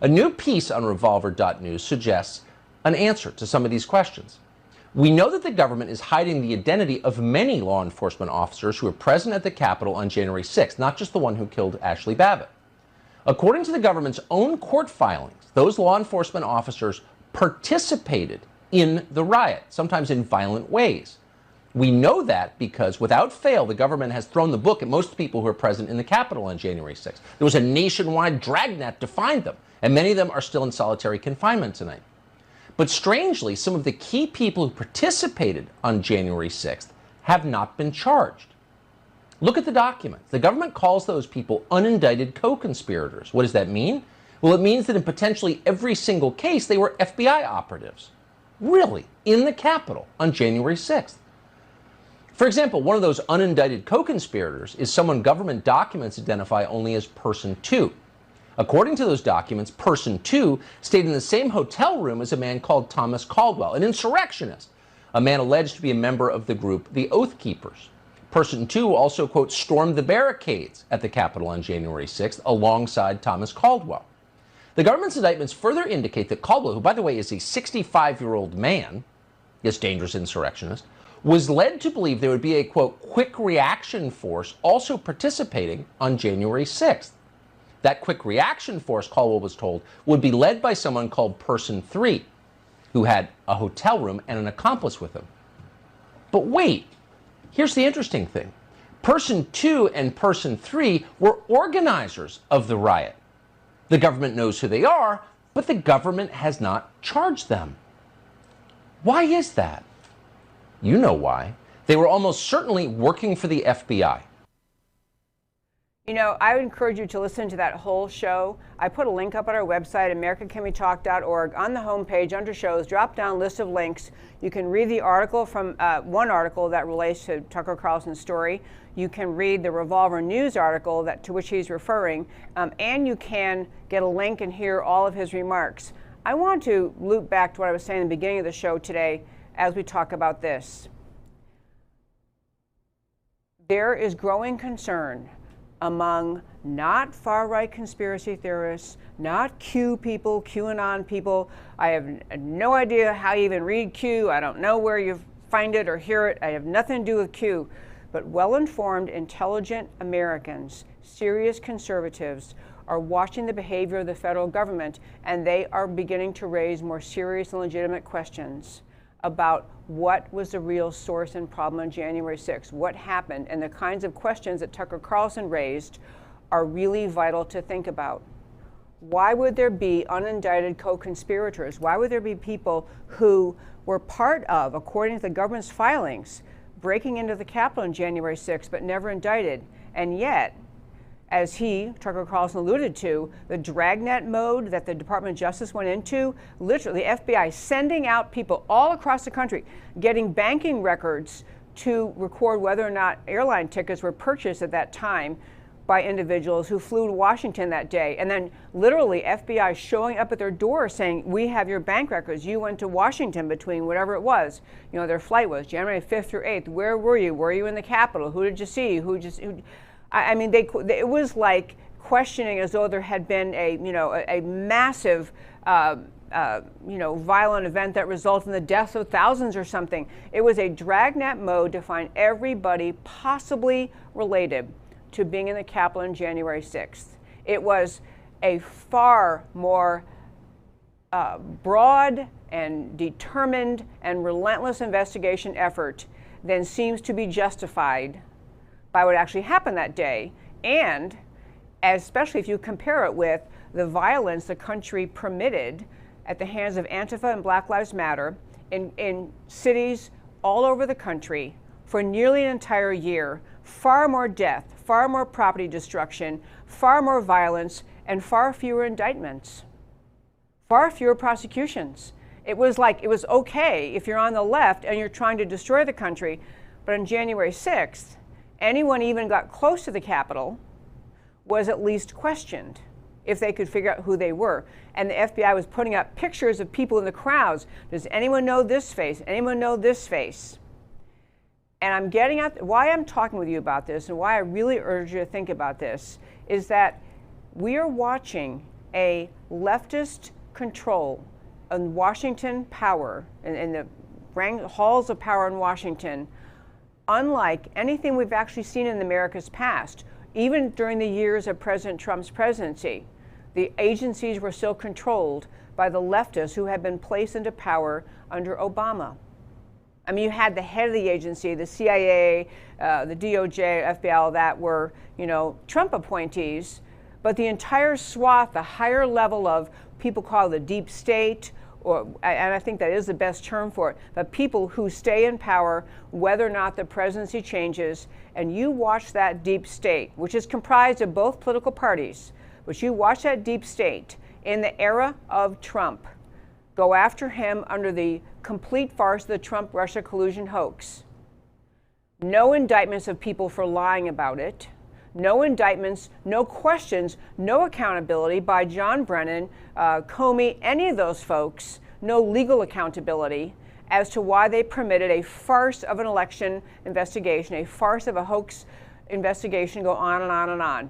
A new piece on revolver.news suggests an answer to some of these questions. We know that the government is hiding the identity of many law enforcement officers who were present at the Capitol on January 6th, not just the one who killed Ashley Babbitt. According to the government's own court filings, those law enforcement officers participated in the riot, sometimes in violent ways. We know that because, without fail, the government has thrown the book at most people who are present in the Capitol on January 6th. There was a nationwide dragnet to find them, and many of them are still in solitary confinement tonight. But strangely, some of the key people who participated on January 6th have not been charged. Look at the documents. The government calls those people unindicted co-conspirators. What does that mean? Well, it means that in potentially every single case, they were FBI operatives. Really? In the Capitol on January 6th. For example, one of those unindicted co-conspirators is someone government documents identify only as Person 2. According to those documents, Person 2 stayed in the same hotel room as a man called Thomas Caldwell, an insurrectionist, a man alleged to be a member of the group the Oath Keepers. Person 2 also, quote, stormed the barricades at the Capitol on January 6th alongside Thomas Caldwell. The government's indictments further indicate that Caldwell, who, by the way, is a 65-year-old man, this dangerous insurrectionist, was led to believe there would be a, quote, quick reaction force also participating on January 6th. That quick reaction force, Caldwell was told, would be led by someone called Person 3, who had a hotel room and an accomplice with him. But wait, here's the interesting thing. Person 2 and Person 3 were organizers of the riot. The government knows who they are, but the government has not charged them. Why is that? You know why. They were almost certainly working for the FBI. You know, I would encourage you to listen to that whole show. I put a link up on our website, americacanwetalk.org. On the homepage, under shows, drop down list of links. You can read the article from one article that relates to Tucker Carlson's story. You can read the Revolver News article to which he's referring, and you can get a link and hear all of his remarks. I want to loop back to what I was saying in the beginning of the show today as we talk about this. There is growing concern among not far-right conspiracy theorists, not Q people, QAnon people. I have no idea how you even read Q. I don't know where you find it or hear it. I have nothing to do with Q. But well-informed, intelligent Americans, serious conservatives, are watching the behavior of the federal government, and they are beginning to raise more serious and legitimate questions about what was the real source and problem on January 6th, what happened, and the kinds of questions that Tucker Carlson raised are really vital to think about. Why would there be unindicted co-conspirators? Why would there be people who were part of, according to the government's filings, breaking into the Capitol on January 6th, but never indicted? And yet, as Tucker Carlson alluded to, the dragnet mode that the Department of Justice went into, literally the FBI sending out people all across the country, getting banking records to record whether or not airline tickets were purchased at that time by individuals who flew to Washington that day. And then literally FBI showing up at their door saying, we have your bank records. You went to Washington between whatever it was, their flight was January 5th through 8th. Where were you? Were you in the Capitol? Who did you see? I mean, it was like questioning as though there had been a massive, violent event that resulted in the deaths of thousands or something. It was a dragnet mode to find everybody possibly related to being in the Capitol on January 6th. It was a far more broad and determined and relentless investigation effort than seems to be justified by what actually happened that day, and especially if you compare it with the violence the country permitted at the hands of Antifa and Black Lives Matter in cities all over the country for nearly an entire year, far more death, far more property destruction, far more violence, and far fewer indictments, far fewer prosecutions. It was like, it was okay if you're on the left and you're trying to destroy the country, but on January 6th, anyone even got close to the Capitol was at least questioned if they could figure out who they were. And the FBI was putting up pictures of people in the crowds. Does anyone know this face? Anyone know this face? And I'm getting at why I'm talking with you about this and why I really urge you to think about this is that we are watching a leftist control in Washington power, in the halls of power in Washington, unlike anything we've actually seen in America's past. Even during the years of President Trump's presidency, the agencies were still controlled by the leftists who had been placed into power under Obama. I mean, you had the head of the agency, the CIA, the DOJ, FBI, all that were, Trump appointees, but the entire swath, the higher level of people call the deep state, and I think that is the best term for it, but people who stay in power whether or not the presidency changes, and you watch that deep state, which is comprised of both political parties, but you watch that deep state in the era of Trump go after him under the complete farce of the Trump-Russia collusion hoax. No indictments of people for lying about it. No indictments, no questions, no accountability by John Brennan, Comey, any of those folks, no legal accountability as to why they permitted a farce of an election investigation, a farce of a hoax investigation go on and on and on,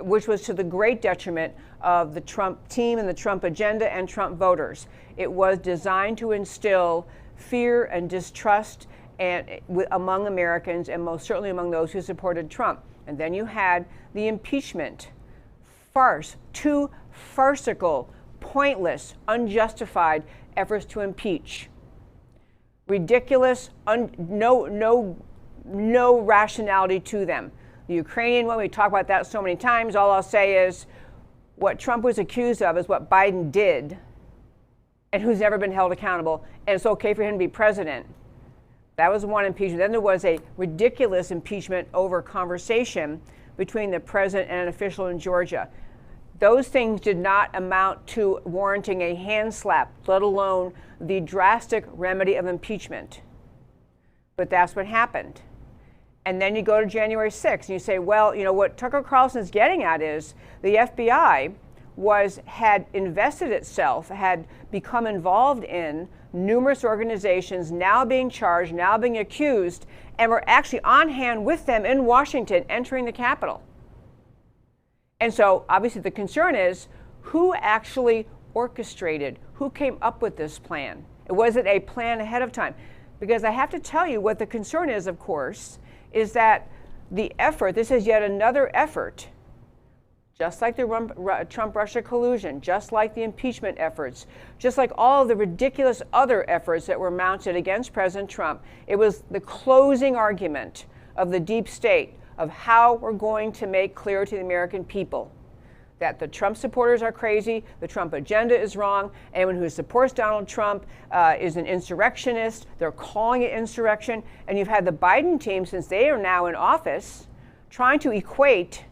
which was to the great detriment of the Trump team and the Trump agenda and Trump voters. It was designed to instill fear and distrust among Americans, and most certainly among those who supported Trump. And then you had the impeachment farce, two farcical, pointless, unjustified efforts to impeach. Ridiculous, no rationality to them. The Ukrainian one, we talk about that so many times. All I'll say is what Trump was accused of is what Biden did, and who's never been held accountable, and it's okay for him to be president. That was one impeachment. Then there was a ridiculous impeachment over conversation between the president and an official in Georgia. Those things did not amount to warranting a hand slap, let alone the drastic remedy of impeachment. But that's what happened. And then you go to January 6th and you say, well, what Tucker Carlson is getting at is the FBI had invested itself, had become involved in numerous organizations now being charged, now being accused, and were actually on hand with them in Washington entering the Capitol. And so obviously the concern is who actually orchestrated, who came up with this plan? Was it a plan ahead of time? Because I have to tell you what the concern is, of course, is that the effort, this is yet another effort, just like the Trump-Russia collusion, just like the impeachment efforts, just like all of the ridiculous other efforts that were mounted against President Trump. It was the closing argument of the deep state of how we're going to make clear to the American people that the Trump supporters are crazy, the Trump agenda is wrong, anyone who supports Donald Trump is an insurrectionist. They're calling it insurrection. And you've had the Biden team, since they are now in office, trying to equate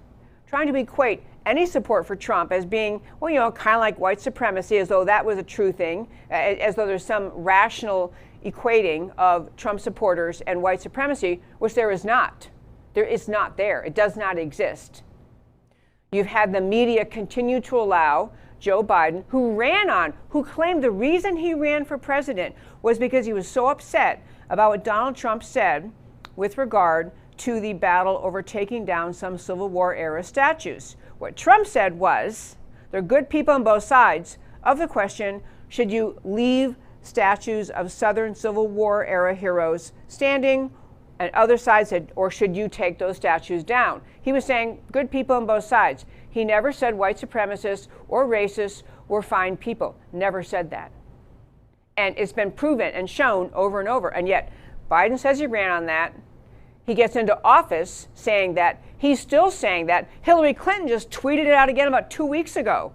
any support for Trump as being, well, kind of like white supremacy, as though that was a true thing, as though there's some rational equating of Trump supporters and white supremacy, which there is not. There is not there. It does not exist. You've had the media continue to allow Joe Biden, who claimed the reason he ran for president was because he was so upset about what Donald Trump said with regard to the battle over taking down some Civil War era statues. What Trump said was, there are good people on both sides of the question, should you leave statues of Southern Civil War era heroes standing? And other sides said, or should you take those statues down? He was saying good people on both sides. He never said white supremacists or racists were fine people. Never said that. And it's been proven and shown over and over. And yet Biden says he ran on that. He gets into office saying that. He's still saying that. Hillary Clinton just tweeted it out again about 2 weeks ago.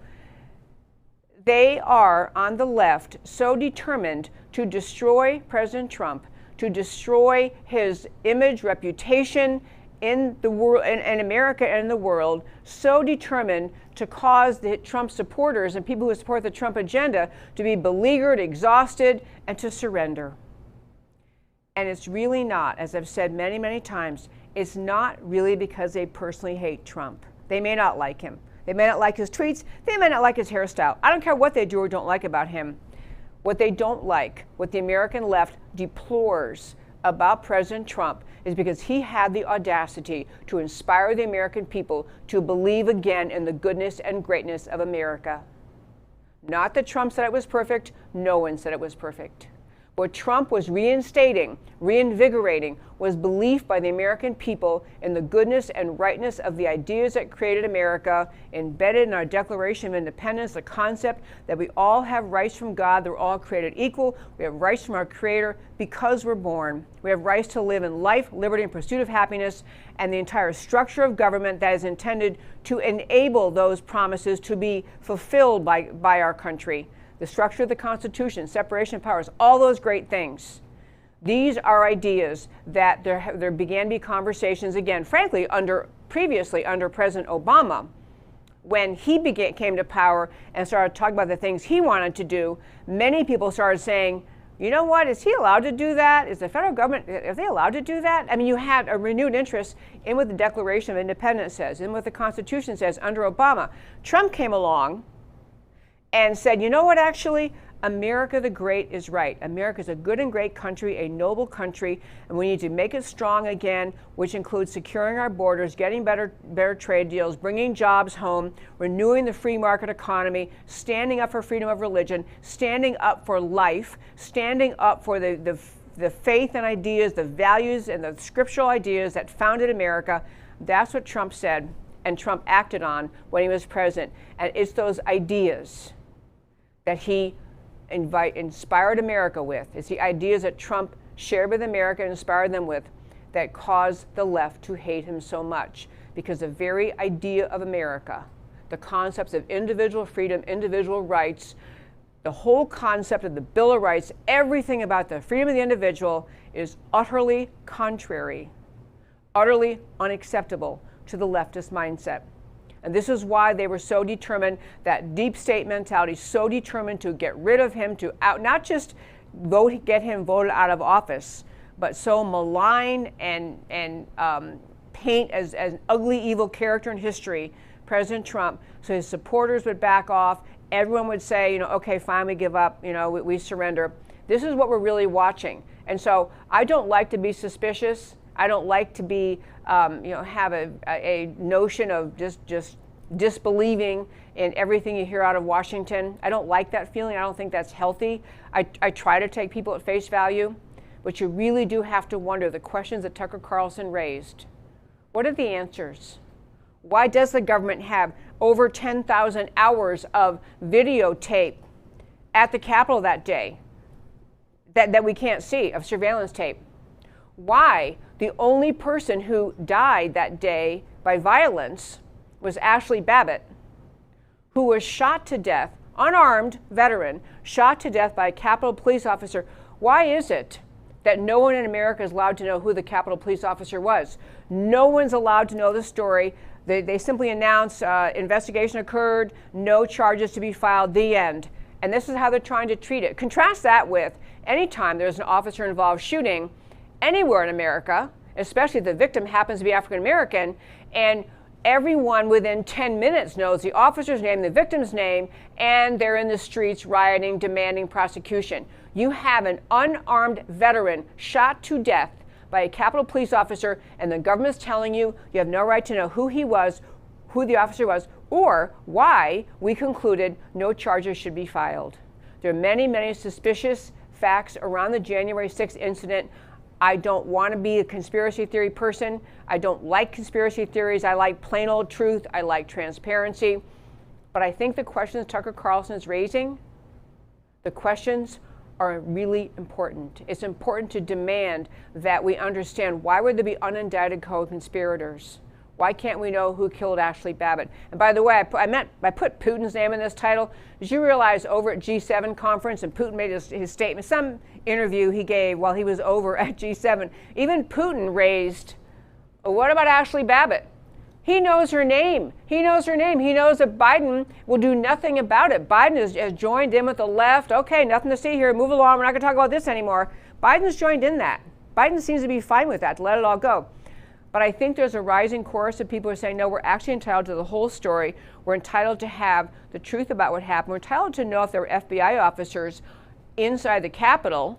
They are, on the left, so determined to destroy President Trump, to destroy his image, reputation in the world, in America and in the world, so determined to cause the Trump supporters and people who support the Trump agenda to be beleaguered, exhausted, and to surrender. And it's really not, as I've said many, many times, it's not really because they personally hate Trump. They may not like him. They may not like his tweets. They may not like his hairstyle. I don't care what they do or don't like about him. What they don't like, what the American left deplores about President Trump, is because he had the audacity to inspire the American people to believe again in the goodness and greatness of America. Not that Trump said it was perfect. No one said it was perfect. What Trump was reinstating, reinvigorating, was belief by the American people in the goodness and rightness of the ideas that created America, embedded in our Declaration of Independence, the concept that we all have rights from God, that we're all created equal, we have rights from our Creator because we're born. We have rights to live in life, liberty, and pursuit of happiness, and the entire structure of government that is intended to enable those promises to be fulfilled by our country. The structure of the Constitution, separation of powers, all those great things. These are ideas that there began to be conversations again, frankly, previously under President Obama, when he came to power and started talking about the things he wanted to do. Many people started saying, you know what, is he allowed to do that? Is the federal government, are they allowed to do that? I mean, you had a renewed interest in what the Declaration of Independence says, in what the Constitution says under Obama. Trump came along and said, you know what, actually, America the Great is right. America is a good and great country, a noble country, and we need to make it strong again, which includes securing our borders, getting better trade deals, bringing jobs home, renewing the free market economy, standing up for freedom of religion, standing up for life, standing up for the faith and ideas, the values and the scriptural ideas that founded America. That's what Trump said, and Trump acted on when he was president. And it's those ideas that he inspired America with. It's the ideas that Trump shared with America and inspired them with that caused the left to hate him so much. Because the very idea of America, the concepts of individual freedom, individual rights, the whole concept of the Bill of Rights, everything about the freedom of the individual is utterly contrary, utterly unacceptable to the leftist mindset. And this is why they were so determined, that deep state mentality, so determined to get rid of him, to not just get him voted out of office, but so malign and paint as an ugly, evil character in history, President Trump, so his supporters would back off. Everyone would say, you know, okay, fine, we give up, you know, we surrender. This is what we're really watching. And so I don't like to be suspicious. I don't like to be, have a notion of just disbelieving in everything you hear out of Washington. I don't like that feeling. I don't think that's healthy. I try to take people at face value, but you really do have to wonder the questions that Tucker Carlson raised. What are the answers? Why does the government have over 10,000 hours of videotape at the Capitol that day that we can't see, of surveillance tape? Why the only person who died that day by violence was Ashley Babbitt, who was shot to death, unarmed veteran, shot to death by a Capitol police officer. Why is it that no one in America is allowed to know who the Capitol police officer was? No one's allowed to know the story. They simply announce investigation occurred, no charges to be filed, the end. And this is how they're trying to treat it. Contrast that with any time there's an officer-involved shooting anywhere in America, especially if the victim happens to be African American, and everyone within 10 minutes knows the officer's name, the victim's name, and they're in the streets rioting, demanding prosecution. You have an unarmed veteran shot to death by a Capitol police officer, and the government's telling you you have no right to know who he was, who the officer was, or why we concluded no charges should be filed. There are many, many suspicious facts around the January 6th incident. I don't want to be a conspiracy theory person. I don't like conspiracy theories. I like plain old truth. I like transparency. But I think the questions Tucker Carlson is raising, the questions are really important. It's important to demand that we understand, why would there be unindicted co-conspirators? Why can't we know who killed Ashley Babbitt? And by the way, I put Putin's name in this title. Did you realize over at G7 conference, and Putin made his statement, some interview he gave while he was over at G7, even Putin raised, what about Ashley Babbitt? He knows her name. He knows her name. He knows that Biden will do nothing about it. Biden has joined in with the left. Okay, nothing to see here. Move along. We're not going to talk about this anymore. Biden's joined in that. Biden seems to be fine with that, to let it all go. But I think there's a rising chorus of people who are saying, no, we're actually entitled to the whole story. We're entitled to have the truth about what happened. We're entitled to know if there were FBI officers inside the Capitol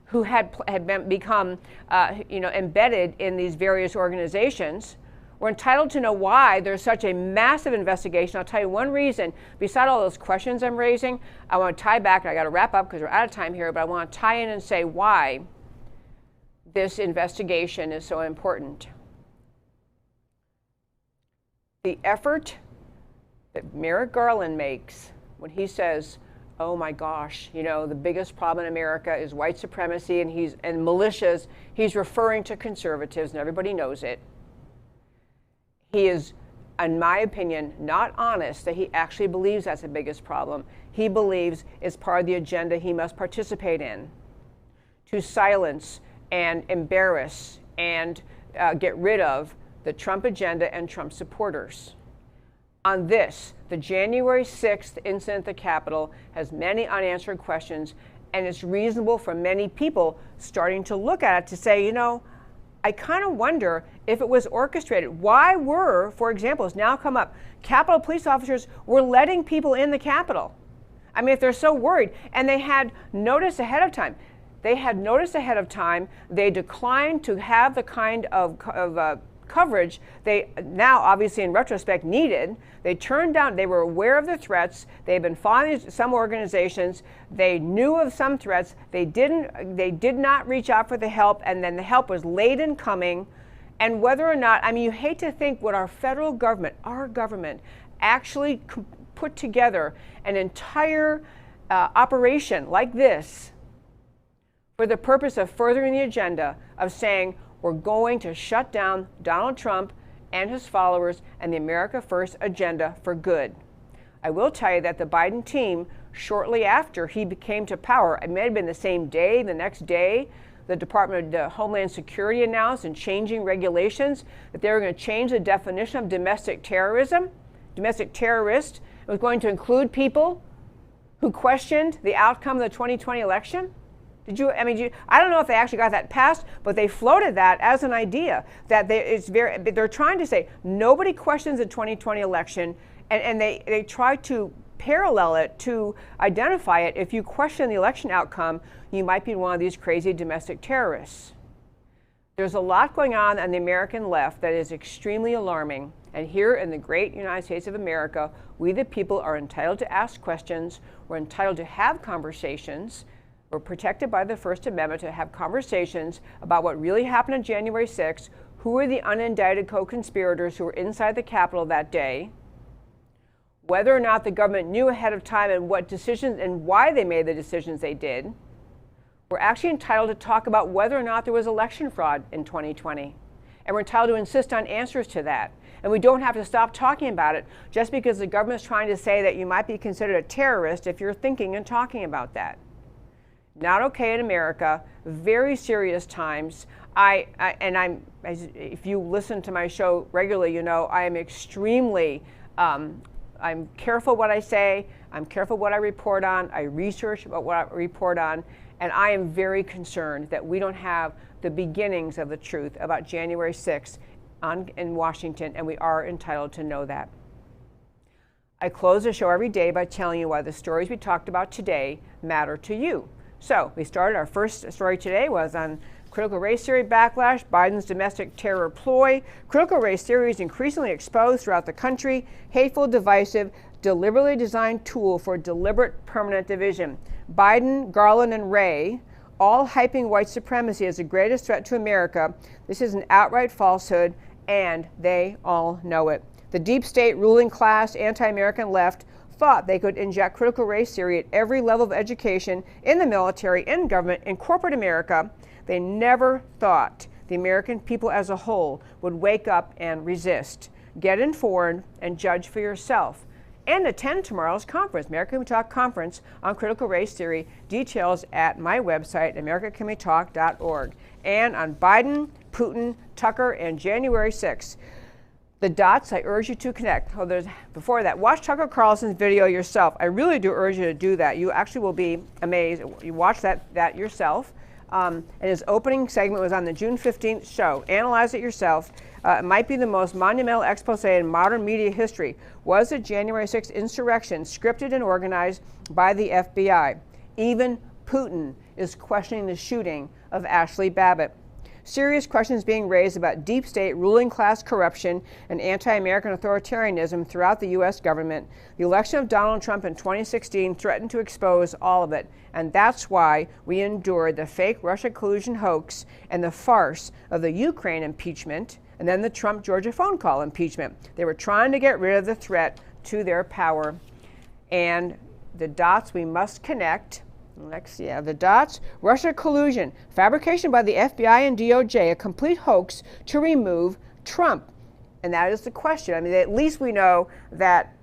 who had become embedded in these various organizations. We're entitled to know why there's such a massive investigation. I'll tell you one reason, beside all those questions I'm raising, I want to tie back, and I got to wrap up because we're out of time here, but I want to tie in and say why this investigation is so important. The effort that Merrick Garland makes when he says, oh my gosh, the biggest problem in America is white supremacy and militias, he's referring to conservatives, and everybody knows it. He is, in my opinion, not honest that he actually believes that's the biggest problem. He believes it's part of the agenda he must participate in to silence and embarrass and get rid of the Trump agenda and Trump supporters. On this, the January 6th incident at the Capitol has many unanswered questions, and it's reasonable for many people starting to look at it to say, I kind of wonder if it was orchestrated. Why were, for example, it's now come up, Capitol police officers were letting people in the Capitol? I mean, if they're so worried, and they had notice ahead of time. They declined to have the kind of coverage they now, obviously in retrospect, needed. They turned down, they were aware of the threats. They've been following some organizations. They knew of some threats. They did not reach out for the help, and then the help was late in coming. And whether or not, you hate to think what our federal government, our government, actually put together an entire operation like this for the purpose of furthering the agenda of saying, we're going to shut down Donald Trump and his followers and the America First agenda for good. I will tell you that the Biden team, shortly after he came to power, it may have been the same day, the next day, the Department of Homeland Security announced in changing regulations that they were going to change the definition of domestic terrorism. Domestic terrorist was going to include people who questioned the outcome of the 2020 election. I don't know if they actually got that passed, but they floated that as an idea that they're trying to say nobody questions the 2020 election, and they try to parallel it to identify it. If you question the election outcome, you might be one of these crazy domestic terrorists. There's a lot going on the American left that is extremely alarming. And here in the great United States of America, we the people are entitled to ask questions. We're entitled to have conversations. We're protected by the First Amendment to have conversations about what really happened on January 6th, who were the unindicted co-conspirators who were inside the Capitol that day, whether or not the government knew ahead of time and what decisions and why they made the decisions they did. We're actually entitled to talk about whether or not there was election fraud in 2020. And we're entitled to insist on answers to that. And we don't have to stop talking about it just because the government's trying to say that you might be considered a terrorist if you're thinking and talking about that. Not okay in America, very serious times. If you listen to my show regularly, I am extremely, I'm careful what I say, I'm careful what I report on, I research about what I report on, and I am very concerned that we don't have the beginnings of the truth about January 6th in Washington, and we are entitled to know that. I close the show every day by telling you why the stories we talked about today matter to you. So we started, our first story today was on critical race theory backlash, Biden's domestic terror ploy. Critical race theory is increasingly exposed throughout the country, hateful, divisive, deliberately designed tool for deliberate permanent division. Biden, Garland, and Wray, all hyping white supremacy as the greatest threat to America. This is an outright falsehood, and they all know it. The deep state, ruling class, anti-American left thought they could inject critical race theory at every level of education, in the military, in government, in corporate America. They never thought the American people as a whole would wake up and resist. Get informed and judge for yourself. And attend tomorrow's conference, America Can We Talk Conference on Critical Race Theory. Details at my website, americacanwetalk.org. And on Biden, Putin, Tucker, and January 6th. The dots I urge you to connect. Before that, watch Tucker Carlson's video yourself. I really do urge you to do that. You actually will be amazed. You watch that yourself. And his opening segment was on the June 15th show. Analyze it yourself. It might be the most monumental expose in modern media history. Was the January 6th insurrection scripted and organized by the FBI? Even Putin is questioning the shooting of Ashley Babbitt. Serious questions being raised about deep state ruling class corruption and anti-American authoritarianism throughout the U.S. government. The election of Donald Trump in 2016 threatened to expose all of it. And that's why we endured the fake Russia collusion hoax and the farce of the Ukraine impeachment and then the Trump Georgia phone call impeachment. They were trying to get rid of the threat to their power. And the dots we must connect. The dots. Russia collusion, fabrication by the FBI and DOJ, a complete hoax to remove Trump. And that is the question. I mean, at least we know that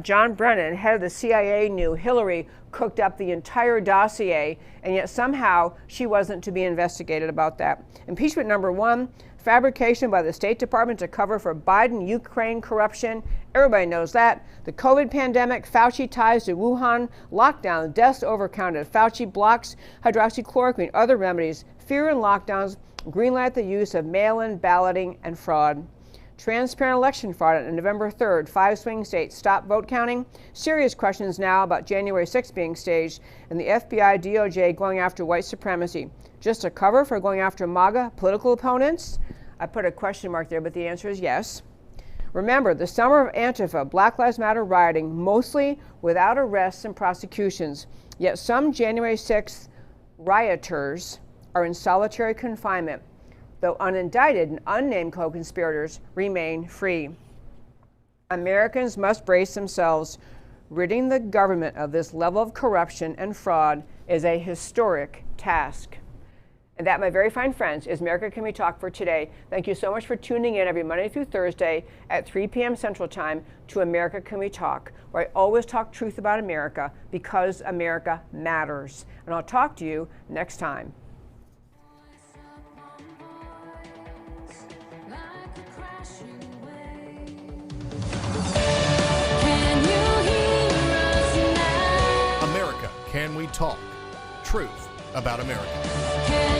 John Brennan, head of the CIA, knew Hillary cooked up the entire dossier, and yet somehow she wasn't to be investigated about that. Impeachment number one, fabrication by the State Department to cover for Biden-Ukraine corruption. Everybody knows that. The COVID pandemic, Fauci ties to Wuhan, lockdown, deaths overcounted. Fauci blocks hydroxychloroquine, other remedies, fear and lockdowns, greenlight the use of mail-in balloting and fraud. Transparent election fraud on November 3rd, 5 swing states stop vote counting. Serious questions now about January 6th being staged and the FBI, DOJ going after white supremacy. Just a cover for going after MAGA political opponents? I put a question mark there, but the answer is yes. Remember, the summer of Antifa, Black Lives Matter rioting, mostly without arrests and prosecutions. Yet some January 6th rioters are in solitary confinement, though unindicted and unnamed co-conspirators remain free. Americans must brace themselves. Ridding the government of this level of corruption and fraud is a historic task. And that, my very fine friends, is America Can We Talk for today. Thank you so much for tuning in every Monday through Thursday at 3 p.m. Central Time to America Can We Talk, where I always talk truth about America because America matters. And I'll talk to you next time. America Can We Talk? Truth about America.